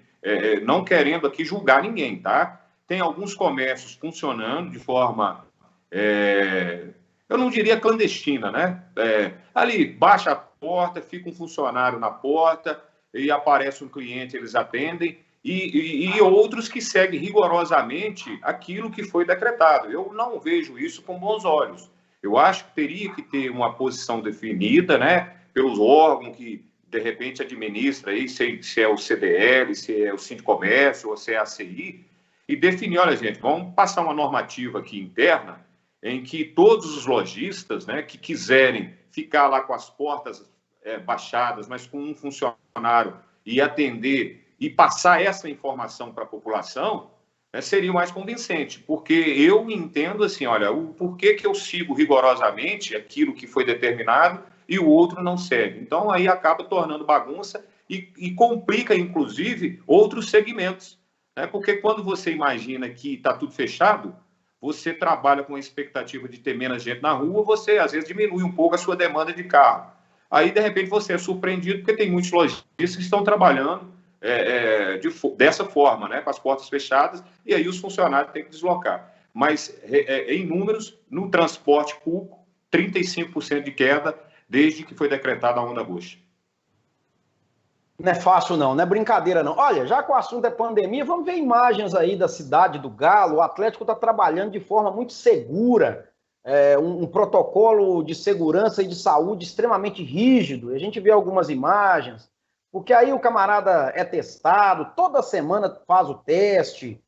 não querendo aqui julgar ninguém, tá? Tem alguns comércios funcionando de forma... eu não diria clandestina, né? Ali, baixa a porta, fica um funcionário na porta e aparece um cliente, eles atendem, e outros que seguem rigorosamente aquilo que foi decretado. Eu não vejo isso com bons olhos. Eu acho que teria que ter uma posição definida, né? Pelos órgãos que, de repente, administra aí, se é o CDL, se é o Sindicomércio ou se é a ACI, e definir, olha, gente, vamos passar uma normativa aqui interna em que todos os lojistas, né, que quiserem ficar lá com as portas baixadas, mas com um funcionário e atender e passar essa informação para a população, seria mais convincente, porque eu entendo assim, olha, o porquê que eu sigo rigorosamente aquilo que foi determinado e o outro não segue. Então, aí acaba tornando bagunça e complica, inclusive, outros segmentos, né? Porque quando você imagina que está tudo fechado, você trabalha com a expectativa de ter menos gente na rua, você, às vezes, diminui um pouco a sua demanda de carro. Aí, de repente, você é surpreendido porque tem muitos lojistas que estão trabalhando dessa forma, né, com as portas fechadas, e aí os funcionários têm que deslocar. Mas, em números, no transporte público, 35% de queda desde que foi decretada a onda roxa. Não é fácil não é brincadeira não. Olha, já que o assunto é pandemia, vamos ver imagens aí da cidade do Galo. O Atlético está trabalhando de forma muito segura, um protocolo de segurança e de saúde extremamente rígido. A gente vê algumas imagens, porque aí o camarada é testado, toda semana faz o teste,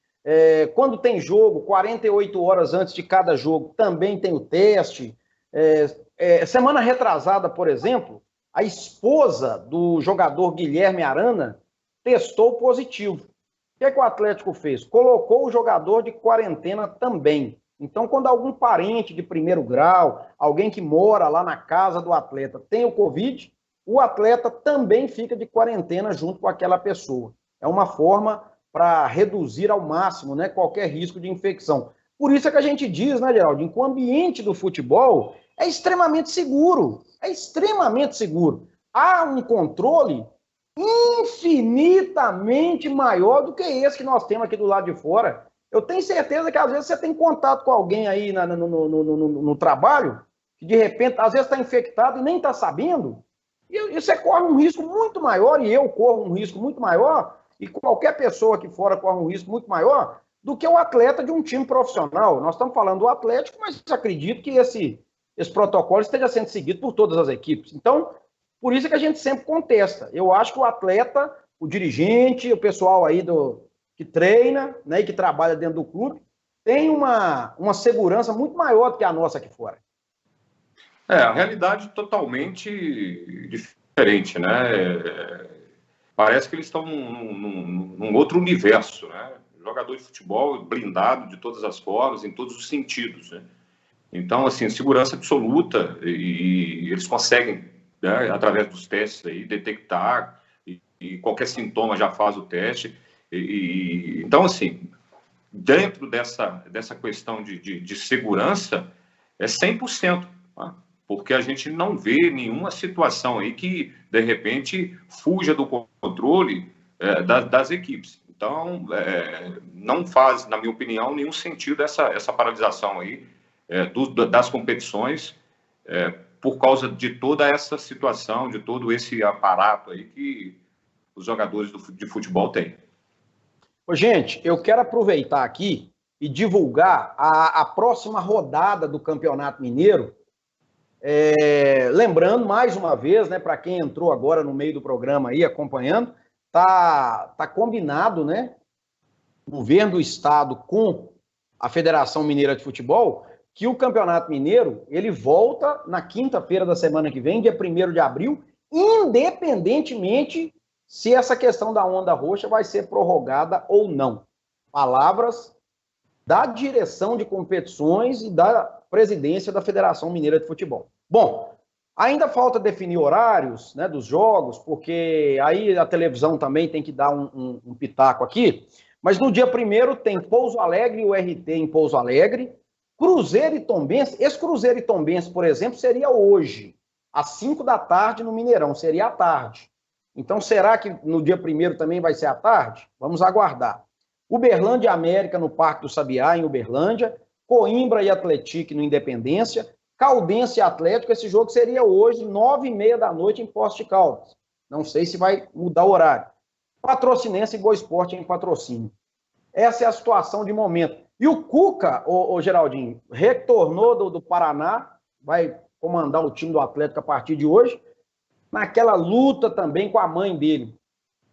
quando tem jogo, 48 horas antes de cada jogo, também tem o teste. Semana retrasada, por exemplo, a esposa do jogador Guilherme Arana testou positivo. O que o Atlético fez? Colocou o jogador de quarentena também. Então, quando algum parente de primeiro grau, alguém que mora lá na casa do atleta tem o Covid, o atleta também fica de quarentena junto com aquela pessoa. É uma forma para reduzir ao máximo, né, qualquer risco de infecção. Por isso é que a gente diz, né, Geraldinho, que o ambiente do futebol é extremamente seguro. É extremamente seguro. Há um controle infinitamente maior do que esse que nós temos aqui do lado de fora. Eu tenho certeza que às vezes você tem contato com alguém aí no trabalho que de repente, às vezes está infectado e nem está sabendo, e você corre um risco muito maior, e eu corro um risco muito maior, e qualquer pessoa aqui fora corre um risco muito maior do que o atleta de um time profissional. Nós estamos falando do Atlético, mas acredito que esse protocolo esteja sendo seguido por todas as equipes. Então, por isso é que a gente sempre contesta. Eu acho que o atleta, o dirigente, o pessoal aí que treina, né, e que trabalha dentro do clube, tem uma segurança muito maior do que a nossa aqui fora. A realidade totalmente diferente, né? Parece que eles estão num outro universo, né? Jogador de futebol blindado de todas as formas, em todos os sentidos, né? Então, assim, segurança absoluta, e eles conseguem, né, através dos testes aí, detectar, e qualquer sintoma já faz o teste. Então, assim, dentro dessa questão de segurança, é 100%, tá? Porque a gente não vê nenhuma situação aí que, de repente, fuja do controle das equipes. Então, não faz, na minha opinião, nenhum sentido essa paralisação aí das competições por causa de toda essa situação, de todo esse aparato aí que os jogadores de futebol têm. Gente, eu quero aproveitar aqui e divulgar a próxima rodada do Campeonato Mineiro. Lembrando, mais uma vez, né, para quem entrou agora no meio do programa aí, acompanhando, tá combinado, né, o governo do estado com a Federação Mineira de Futebol, que o Campeonato Mineiro, ele volta na quinta-feira da semana que vem, dia 1º de abril, independentemente se essa questão da onda roxa vai ser prorrogada ou não. Palavras da direção de competições e da presidência da Federação Mineira de Futebol. Bom, ainda falta definir horários, né, dos jogos, porque aí a televisão também tem que dar um pitaco aqui, mas no dia 1º tem Pouso Alegre e o RT em Pouso Alegre, Cruzeiro e Tombense. Esse Cruzeiro e Tombense, por exemplo, seria hoje, às 5 da tarde no Mineirão, seria à tarde. Então, será que no dia 1º também vai ser à tarde? Vamos aguardar. Uberlândia e América no Parque do Sabiá, em Uberlândia, Coimbra e Atlético no Independência, Caldense e Atlético, esse jogo seria hoje, 9h30 da noite, em Poços de Caldas. Não sei se vai mudar o horário. Patrocinense e Boa Esporte em Patrocínio. Essa é a situação de momento. E o Cuca, o Geraldinho, retornou do Paraná, vai comandar o time do Atlético a partir de hoje, naquela luta também com a mãe dele.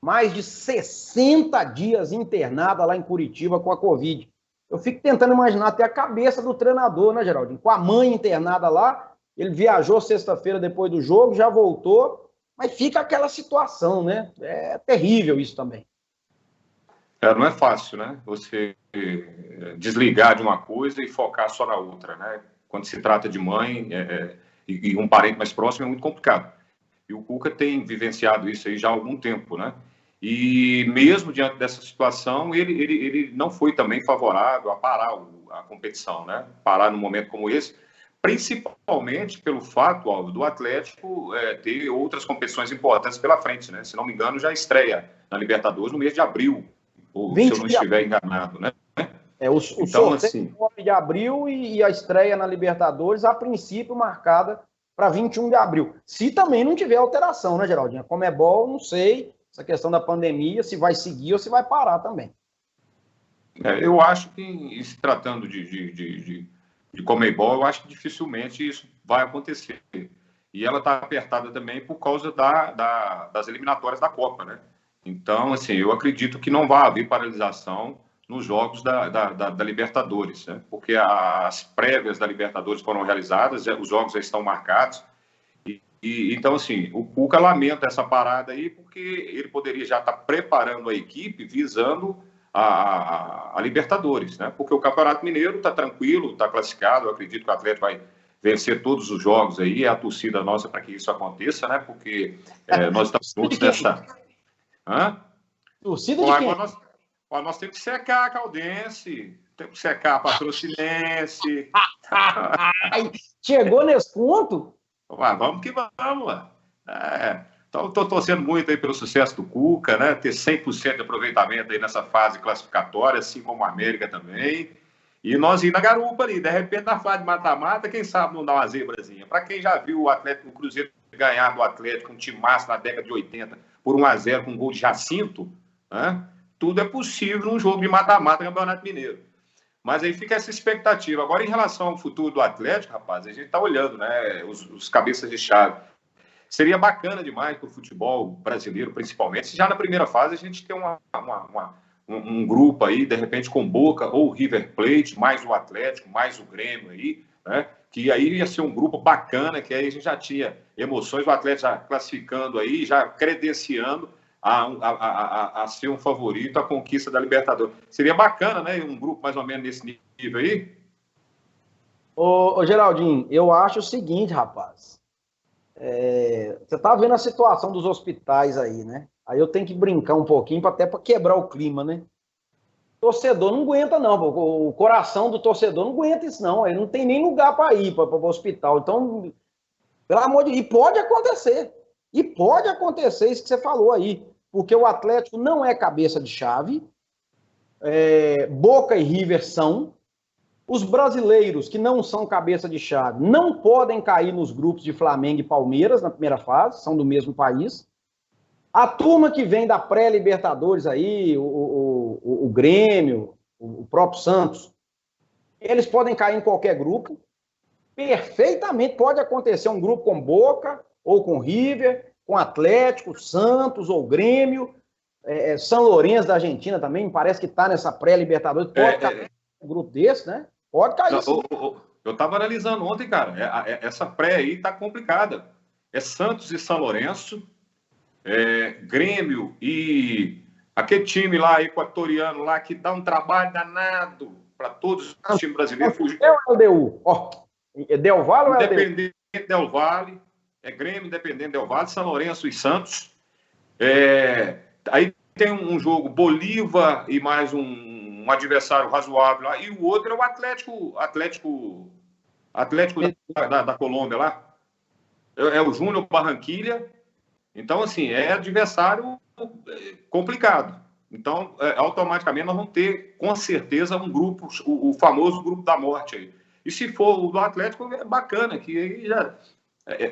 Mais de 60 dias internada lá em Curitiba com a Covid. Eu fico tentando imaginar até a cabeça do treinador, né, Geraldinho? Com a mãe internada lá, ele viajou sexta-feira depois do jogo, já voltou, mas fica aquela situação, né? É terrível isso também. Não é fácil, né? Você desligar de uma coisa e focar só na outra, né? Quando se trata de mãe e um parente mais próximo é muito complicado. E o Cuca tem vivenciado isso aí já há algum tempo, né? E mesmo diante dessa situação, ele não foi também favorável a parar a competição, né? Parar num momento como esse, principalmente pelo fato, Aldo, do Atlético ter outras competições importantes pela frente, né? Se não me engano, já estreia na Libertadores no mês de abril, ou se eu não estiver enganado, né? O então, sorteio assim, 9 de abril e a estreia na Libertadores, a princípio, marcada para 21 de abril. Se também não tiver alteração, né, Geraldinho? Como é bom, não sei, essa questão da pandemia, se vai seguir ou se vai parar também. Eu acho que, se tratando de Comebol, eu acho que dificilmente isso vai acontecer. E ela está apertada também por causa das eliminatórias da Copa, né? Então, assim, eu acredito que não vai haver paralisação nos jogos da Libertadores, né? Porque as prévias da Libertadores foram realizadas, os jogos já estão marcados. Então, assim, o Cuca lamenta essa parada aí, porque ele poderia já estar preparando a equipe visando a Libertadores, né? Porque o Campeonato Mineiro está tranquilo, está classificado, eu acredito que o Atlético vai vencer todos os jogos aí, é a torcida nossa para que isso aconteça, né? Porque nós estamos juntos nessa... Hã? Torcida de quem? Nós temos que secar a Caldense, temos que secar a Patrocinense. Chegou nesse ponto? Vamos que vamos. Então, estou torcendo muito aí pelo sucesso do Cuca, né? Ter 100% de aproveitamento aí nessa fase classificatória, assim como a América também. E nós ir na garupa ali, de repente, na fase de mata-mata, quem sabe não dá uma zebrazinha. Para quem já viu o Cruzeiro ganhar do Atlético, um time massa na década de 80, por 1-0 com um gol de Jacinto, né? Tudo é possível num jogo de mata-mata no Campeonato Mineiro. Mas aí fica essa expectativa. Agora, em relação ao futuro do Atlético, rapaz, a gente está olhando, né, os cabeças de chave. Seria bacana demais para o futebol brasileiro, principalmente, se já na primeira fase a gente tem um grupo aí, de repente, com Boca ou River Plate, mais o Atlético, mais o Grêmio aí, né? Que aí ia ser um grupo bacana, que aí a gente já tinha emoções, o Atlético já classificando aí, já credenciando a ser um favorito à conquista da Libertadores. Seria bacana, né? Um grupo mais ou menos nesse nível aí. Ô Geraldinho, eu acho o seguinte, rapaz. Você tá vendo a situação dos hospitais aí, né? Aí eu tenho que brincar um pouquinho até para quebrar o clima, né? O torcedor não aguenta, não. O coração do torcedor não aguenta isso, não. Ele não tem nem lugar para ir para o hospital. Então, pelo amor de Deus, e pode acontecer. E pode acontecer isso que você falou aí. Porque o Atlético não é cabeça de chave. Boca e River são. Os brasileiros que não são cabeça de chave não podem cair nos grupos de Flamengo e Palmeiras na primeira fase, são do mesmo país. A turma que vem da pré-Libertadores aí, o Grêmio, o próprio Santos, eles podem cair em qualquer grupo. Perfeitamente pode acontecer um grupo com Boca ou com River, com Atlético, Santos ou Grêmio, São Lourenço da Argentina também, me parece que está nessa pré-Libertadores. Pode cair um grupo desse, né? Pode cair. Eu estava analisando ontem, cara, essa pré aí tá complicada. É Santos e São Lourenço, Grêmio e aquele time lá equatoriano lá que dá um trabalho danado para todos os times brasileiros. É o LDU. Del Valle ou é Independente Del Valle, Grêmio, Independente Del Valle, São Lourenço e Santos. Aí tem um jogo Bolívar e mais um adversário razoável lá, e o outro é o Atlético da Colômbia lá. É o Júnior Barranquilha. Então, assim, é adversário complicado. Então, automaticamente, nós vamos ter, com certeza, um grupo, o famoso grupo da morte aí. E se for o do Atlético, é bacana, que aí já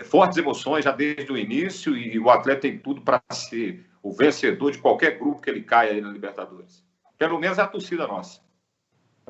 fortes emoções já desde o início, e o Atlético tem tudo para ser o vencedor de qualquer grupo que ele caia aí na Libertadores. Pelo menos é a torcida nossa.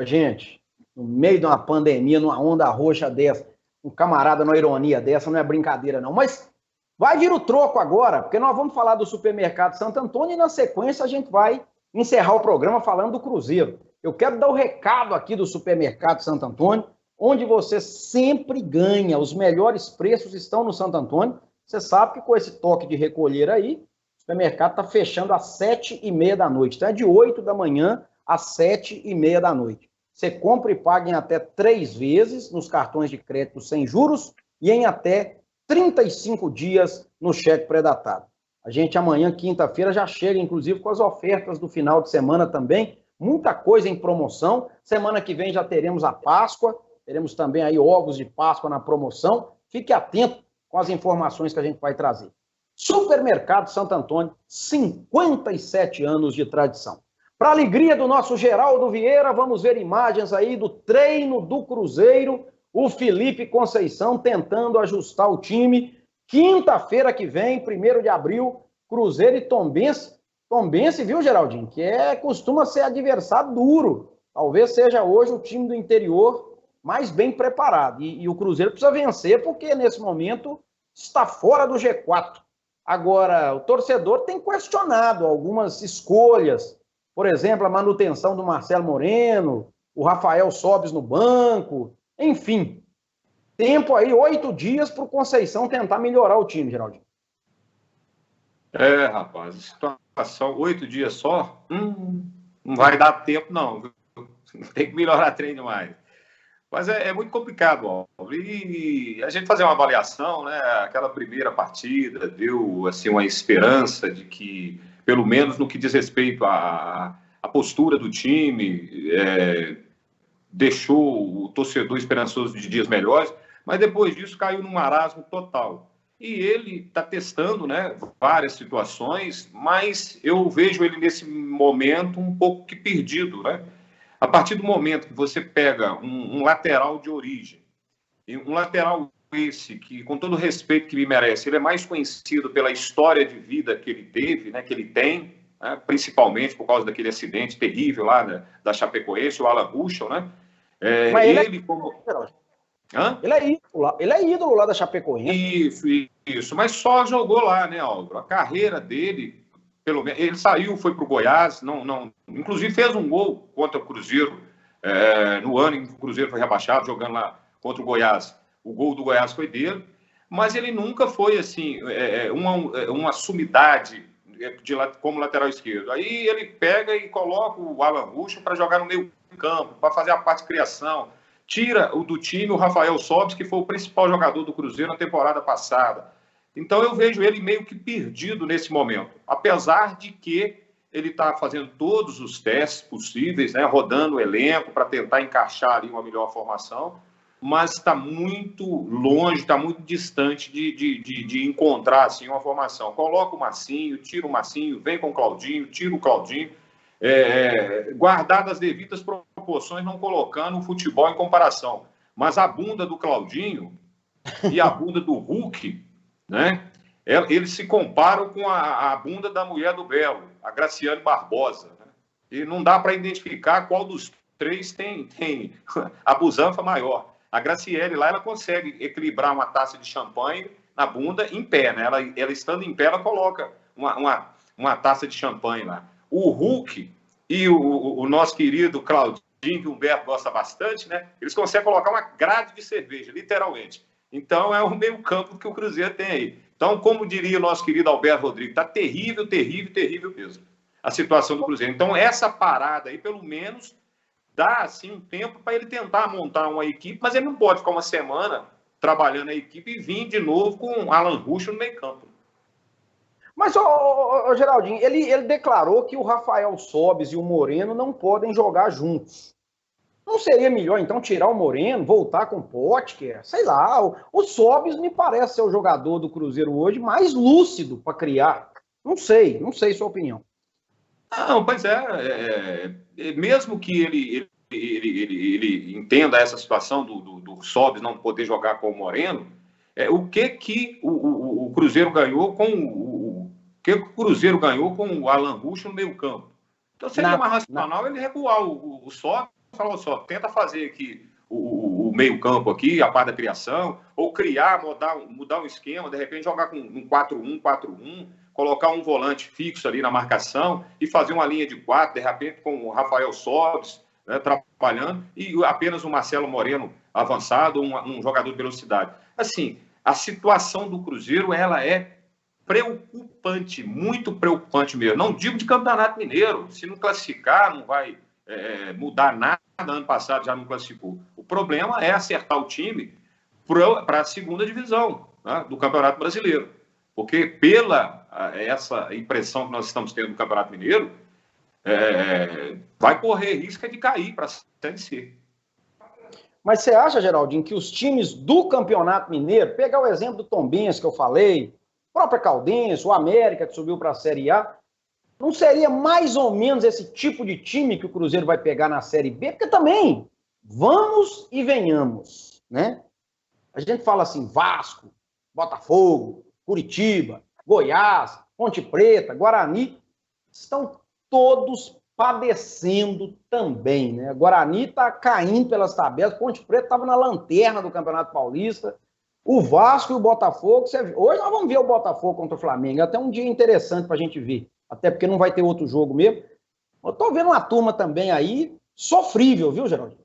Gente, no meio de uma pandemia, numa onda roxa dessa, um camarada numa ironia dessa, não é brincadeira não, mas vai vir o troco agora, porque nós vamos falar do Supermercado Santo Antônio e na sequência a gente vai encerrar o programa falando do Cruzeiro. Eu quero dar o recado aqui do Supermercado Santo Antônio, onde você sempre ganha, os melhores preços estão no Santo Antônio. Você sabe que com esse toque de recolher aí, o supermercado está fechando às 7h30 da noite. Então é de 8 da manhã às 7h30 da noite. Você compra e paga em até 3 vezes nos cartões de crédito sem juros e em até 35 dias no cheque pré-datado. A gente amanhã, quinta-feira, já chega, inclusive, com as ofertas do final de semana também. Muita coisa em promoção. Semana que vem já teremos a Páscoa. Teremos também aí ovos de Páscoa na promoção. Fique atento com as informações que a gente vai trazer. Supermercado Santo Antônio, 57 anos de tradição. Para alegria do nosso Geraldo Vieira, vamos ver imagens aí do treino do Cruzeiro. O Felipe Conceição tentando ajustar o time. Quinta-feira que vem, 1º de abril, Cruzeiro e Tombense. Tombense, viu, Geraldinho? Que costuma ser adversário duro. Talvez seja hoje o time do interior mais bem preparado. E o Cruzeiro precisa vencer, porque nesse momento está fora do G4. Agora, o torcedor tem questionado algumas escolhas. Por exemplo, a manutenção do Marcelo Moreno, o Rafael Sobes no banco, enfim. Tempo aí, 8 dias para o Conceição tentar melhorar o time, Geraldinho. Rapaz, situação, 8 dias só, não vai dar tempo não, viu? Tem que melhorar treino mais. Mas é muito complicado, ó. E a gente fazer uma avaliação, né? Aquela primeira partida deu assim, uma esperança de que, pelo menos no que diz respeito à postura do time, deixou o torcedor esperançoso de dias melhores, mas depois disso caiu num marasmo total. E ele está testando, né, várias situações, mas eu vejo ele nesse momento um pouco que perdido, né? A partir do momento que você pega um lateral de origem, e um lateral esse que, com todo o respeito que me merece, ele é mais conhecido pela história de vida que ele teve, né, que ele tem, né, principalmente por causa daquele acidente terrível lá da Chapecoense, o Alan Ruschel, né? Mas ele como... Hã? Ele é ídolo lá da Chapecoense. Isso, mas só jogou lá, né, Álvaro? A carreira dele, pelo menos, ele saiu, foi para o Goiás, inclusive fez um gol contra o Cruzeiro, no ano em que o Cruzeiro foi rebaixado, jogando lá contra o Goiás. O gol do Goiás foi dele, mas ele nunca foi assim uma sumidade como lateral esquerdo. Aí ele pega e coloca o Alan Ruschel para jogar no meio campo, para fazer a parte de criação. Tira do time o Rafael Sobis, que foi o principal jogador do Cruzeiro na temporada passada. Então eu vejo ele meio que perdido nesse momento, apesar de que ele está fazendo todos os testes possíveis, né, rodando o elenco para tentar encaixar ali uma melhor formação, mas está muito longe, está muito distante de encontrar assim, uma formação. Coloca o Massinho, tira o Massinho, vem com o Claudinho, tira o Claudinho, guardado as devidas proporções, não colocando o futebol em comparação. Mas a bunda do Claudinho e a bunda do Hulk, né, eles se comparam com a bunda da mulher do Belo, a Graciane Barbosa. Né? E não dá para identificar qual dos três tem a busanfa maior. A Graciele lá, ela consegue equilibrar uma taça de champanhe na bunda em pé, né? Ela estando em pé, ela coloca uma taça de champanhe lá. O Hulk e o nosso querido Claudinho, que o Humberto gosta bastante, né? Eles conseguem colocar uma grade de cerveja, literalmente. Então, é o meio campo que o Cruzeiro tem aí. Então, como diria o nosso querido Alberto Rodrigues, está terrível, terrível, terrível mesmo a situação do Cruzeiro. Então, essa parada aí, pelo menos, dá assim, um tempo para ele tentar montar uma equipe, mas ele não pode ficar uma semana trabalhando a equipe e vir de novo com o Alan Ruschel no meio campo. Mas, Geraldinho, ele declarou que o Rafael Sobis e o Moreno não podem jogar juntos. Não seria melhor, então, tirar o Moreno, voltar com o Potker? Sei lá, o Sobis me parece ser o jogador do Cruzeiro hoje mais lúcido para criar. Não sei sua opinião. Não, pois mesmo que ele entenda essa situação do Sobis não poder jogar com o Moreno, o que o Cruzeiro ganhou com o Cruzeiro ganhou com o Alan Ruschel no meio campo? Então seria mais racional ele recuar o Sobis e falar só, tenta fazer aqui o meio campo aqui, a parte da criação, ou criar, mudar um esquema, de repente jogar com um 4-1-4-1, colocar um volante fixo ali na marcação e fazer uma linha de 4, de repente com o Rafael Sobis, né, trabalhando, e apenas o Marcelo Moreno avançado, um jogador de velocidade. Assim, a situação do Cruzeiro, ela é preocupante, muito preocupante mesmo. Não digo de Campeonato Mineiro, se não classificar, não vai mudar nada, ano passado já não classificou. O problema é acertar o time para a segunda divisão, né, do Campeonato Brasileiro. Porque pela essa impressão que nós estamos tendo no Campeonato Mineiro, vai correr risco de cair para a Série C. Mas você acha, Geraldinho, que os times do Campeonato Mineiro, pegar o exemplo do Tombense que eu falei, a própria Caldense, o América que subiu para a Série A, não seria mais ou menos esse tipo de time que o Cruzeiro vai pegar na Série B? Porque também, vamos e venhamos, né? A gente fala assim, Vasco, Botafogo, Curitiba, Goiás, Ponte Preta, Guarani, estão todos padecendo também, né? Guarani está caindo pelas tabelas, Ponte Preta estava na lanterna do Campeonato Paulista, o Vasco e o Botafogo, hoje nós vamos ver o Botafogo contra o Flamengo, até um dia interessante para a gente ver, até porque não vai ter outro jogo mesmo. Eu estou vendo uma turma também aí sofrível, viu, Geraldinho?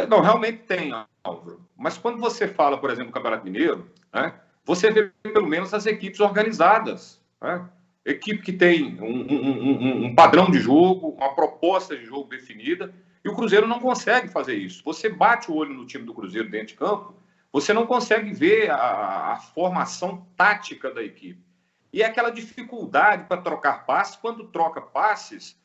Não, realmente tem, Álvaro. Mas quando você fala, por exemplo, do Campeonato Mineiro, né, você vê pelo menos as equipes organizadas, né? Equipe que tem um padrão de jogo, uma proposta de jogo definida, e o Cruzeiro não consegue fazer isso. Você bate o olho no time do Cruzeiro dentro de campo, você não consegue ver a formação tática da equipe. E é aquela dificuldade para trocar passes, quando troca passes,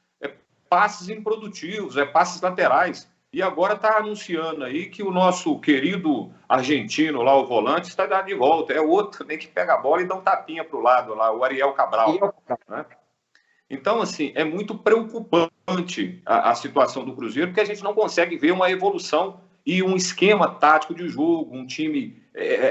passes improdutivos, passes laterais. E agora está anunciando aí que o nosso querido argentino lá, o volante, está dando de volta. É outro também que pega a bola e dá um tapinha para o lado lá, o Ariel Cabral. Né? Então, assim, é muito preocupante a situação do Cruzeiro, porque a gente não consegue ver uma evolução e um esquema tático de jogo, um time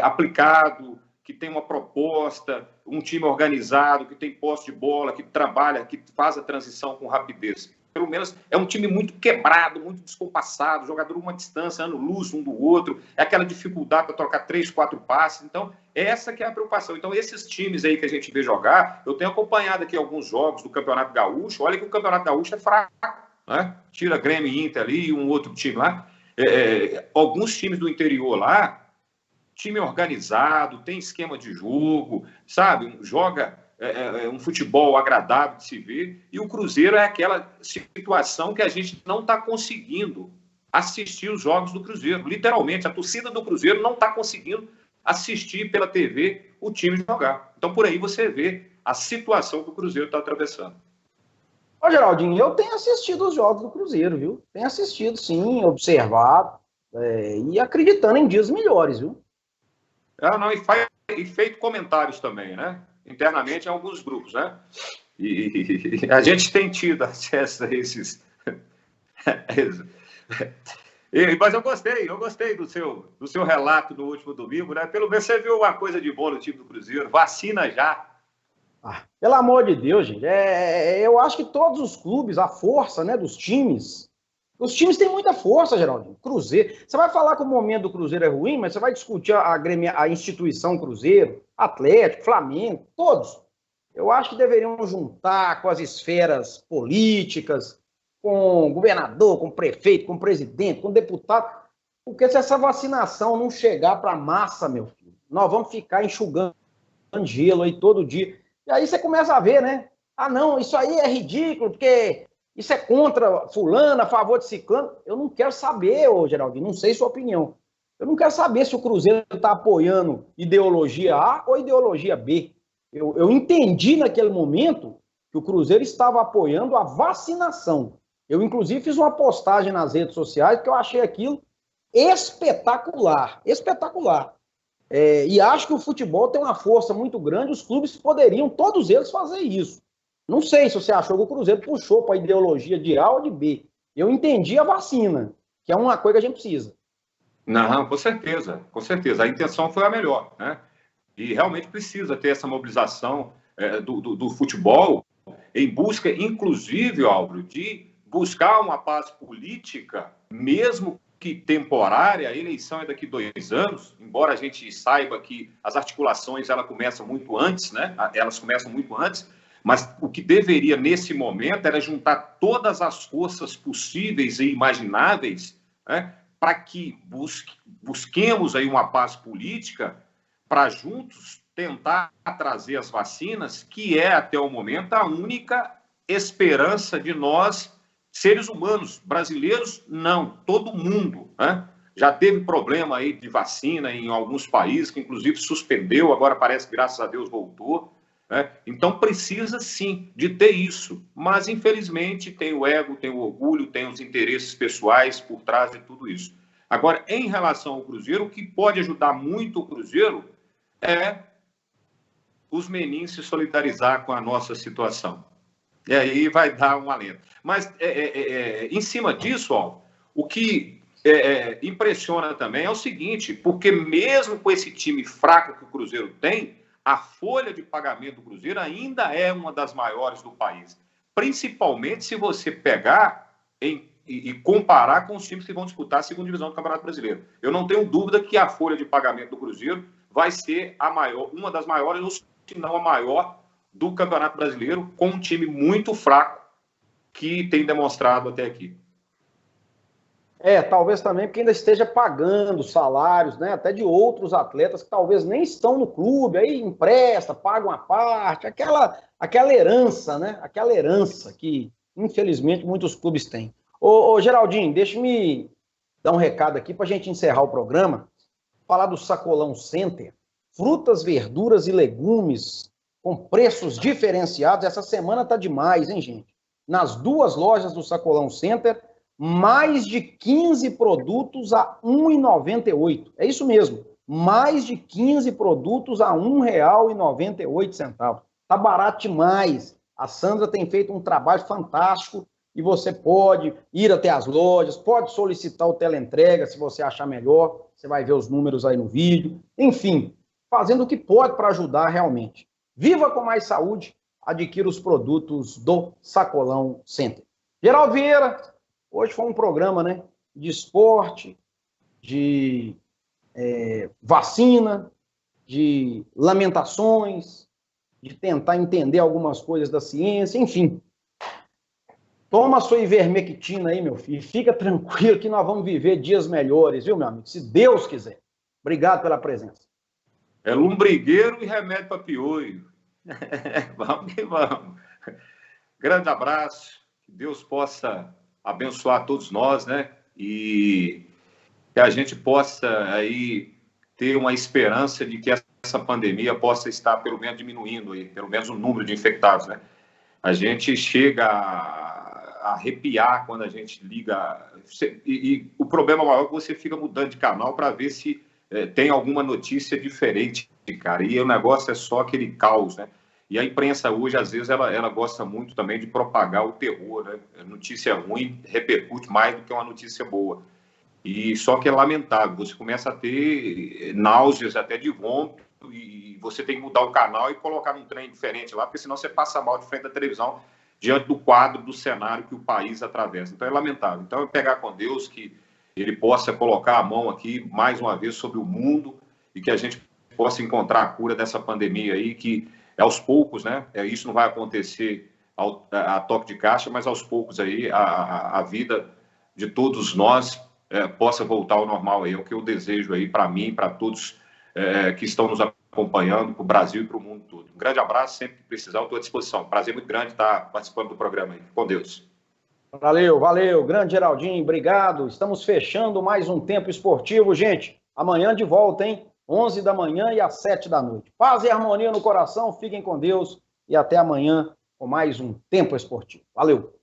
aplicado, que tem uma proposta, um time organizado, que tem posse de bola, que trabalha, que faz a transição com rapidez. Pelo menos é um time muito quebrado, muito descompassado, jogador uma distância, ano-luz um do outro, é aquela dificuldade para trocar 3, 4 passes. Então, essa que é a preocupação. Então, esses times aí que a gente vê jogar, eu tenho acompanhado aqui alguns jogos do Campeonato Gaúcho, olha que o Campeonato Gaúcho é fraco, né? Tira Grêmio e Inter ali e um outro time lá. Alguns times do interior lá, time organizado, tem esquema de jogo, sabe? Joga um futebol agradável de se ver, e o Cruzeiro é aquela situação que a gente não está conseguindo assistir os jogos do Cruzeiro. Literalmente, a torcida do Cruzeiro não está conseguindo assistir pela TV o time jogar. Então, por aí você vê a situação que o Cruzeiro está atravessando. Ô, Geraldinho, eu tenho assistido os jogos do Cruzeiro, viu? Tenho assistido, sim, observado, e acreditando em dias melhores, viu? E feito comentários também, né? Internamente em alguns grupos, né? E a gente tem tido acesso a esses... Mas eu gostei do seu relato no último domingo, né? Pelo menos você viu uma coisa de boa no time do Cruzeiro, vacina já. Pelo amor de Deus, gente, eu acho que todos os clubes, a força, né, dos times, os times têm muita força, Geraldinho. Cruzeiro, você vai falar que o momento do Cruzeiro é ruim, mas você vai discutir a instituição Cruzeiro, Atlético, Flamengo, todos. Eu acho que deveriam juntar com as esferas políticas, com o governador, com o prefeito, com o presidente, com o deputado, porque se essa vacinação não chegar para a massa, meu filho, nós vamos ficar enxugando gelo aí todo dia. E aí você começa a ver, né? Ah, não, isso aí é ridículo, porque isso é contra fulano, a favor de ciclano. Eu não quero saber, ô Geraldinho, não sei sua opinião. Eu não quero saber se o Cruzeiro está apoiando ideologia A ou ideologia B. Eu entendi naquele momento que o Cruzeiro estava apoiando a vacinação. Eu, inclusive, fiz uma postagem nas redes sociais que eu achei aquilo espetacular. Espetacular. E acho que o futebol tem uma força muito grande, os clubes poderiam, todos eles, fazer isso. Não sei se você achou que o Cruzeiro puxou para a ideologia de A ou de B. Eu entendi a vacina, que é uma coisa que a gente precisa. Não, com certeza, com certeza. A intenção foi a melhor, né? E realmente precisa ter essa mobilização do futebol em busca, inclusive, Álvaro, de buscar uma paz política, mesmo que temporária. A eleição é daqui 2 anos, embora a gente saiba que as articulações elas começam muito antes, né? Elas começam muito antes, mas o que deveria, nesse momento, era juntar todas as forças possíveis e imagináveis, né, para que busquemos aí uma paz política para juntos tentar trazer as vacinas, que é, até o momento, a única esperança de nós, seres humanos, brasileiros, não, todo mundo, né? Já teve problema aí de vacina em alguns países, que inclusive suspendeu, agora parece que, graças a Deus, voltou. Então precisa sim de ter isso, mas infelizmente tem o ego, tem o orgulho, tem os interesses pessoais por trás de tudo isso. Agora, em relação ao Cruzeiro, o que pode ajudar muito o Cruzeiro é os meninos se solidarizar com a nossa situação. E aí vai dar um alento. Mas em cima disso, ó, o que impressiona também é o seguinte, porque mesmo com esse time fraco que o Cruzeiro tem, a folha de pagamento do Cruzeiro ainda é uma das maiores do país. Principalmente se você pegar e comparar com os times que vão disputar a segunda divisão do Campeonato Brasileiro. Eu não tenho dúvida que a folha de pagamento do Cruzeiro vai ser a maior, uma das maiores, ou se não a maior, do Campeonato Brasileiro, com um time muito fraco que tem demonstrado até aqui. Talvez também porque ainda esteja pagando salários, né, até de outros atletas que talvez nem estão no clube, aí empresta, paga uma parte, aquela herança, né, aquela herança que, infelizmente, muitos clubes têm. Ô Geraldinho, deixa-me dar um recado aqui para a gente encerrar o programa, falar do Sacolão Center, frutas, verduras e legumes com preços diferenciados. Essa semana tá demais, hein, gente? Nas 2 lojas do Sacolão Center, mais de 15 produtos a R$ 1,98. É isso mesmo, mais de 15 produtos a R$ 1,98. Tá barato demais. A Sandra tem feito um trabalho fantástico e você pode ir até as lojas, pode solicitar o teleentrega se você achar melhor, você vai ver os números aí no vídeo. Enfim, fazendo o que pode para ajudar realmente. Viva com mais saúde, adquira os produtos do Sacolão Center. Geraldo Vieira, hoje foi um programa, né, de esporte, de vacina, de lamentações, de tentar entender algumas coisas da ciência, enfim. Toma a sua ivermectina aí, meu filho, e fica tranquilo que nós vamos viver dias melhores, viu, meu amigo? Se Deus quiser. Obrigado pela presença. É lombrigueiro e remédio para piolho. Vamos que vamos. Grande abraço, que Deus possa abençoar todos nós, né? E que a gente possa aí ter uma esperança de que essa pandemia possa estar pelo menos diminuindo aí, pelo menos o número de infectados, né? A gente chega a arrepiar quando a gente liga e o problema maior é que você fica mudando de canal para ver se tem alguma notícia diferente, cara, e o negócio é só aquele caos, né? E a imprensa hoje, às vezes, ela gosta muito também de propagar o terror, né? Notícia ruim repercute mais do que uma notícia boa. E só que é lamentável, você começa a ter náuseas até de vômito e você tem que mudar o canal e colocar num trem diferente lá, porque senão você passa mal de frente da televisão diante do quadro, do cenário que o país atravessa. Então é lamentável. Então é pegar com Deus que ele possa colocar a mão aqui, mais uma vez, sobre o mundo e que a gente possa encontrar a cura dessa pandemia aí, que aos poucos, né? Isso não vai acontecer a toque de caixa, mas aos poucos aí a vida de todos nós possa voltar ao normal aí. É o que eu desejo aí para mim, para todos que estão nos acompanhando, para o Brasil e para o mundo todo. Um grande abraço, sempre que precisar, eu estou à disposição. Prazer muito grande estar participando do programa aí. Com Deus. Valeu, valeu. Grande Geraldinho, obrigado. Estamos fechando mais um Tempo Esportivo, gente. Amanhã de volta, hein? 11 da manhã e às 7 da noite. Paz e harmonia no coração, fiquem com Deus e até amanhã com mais um Tempo Esportivo. Valeu!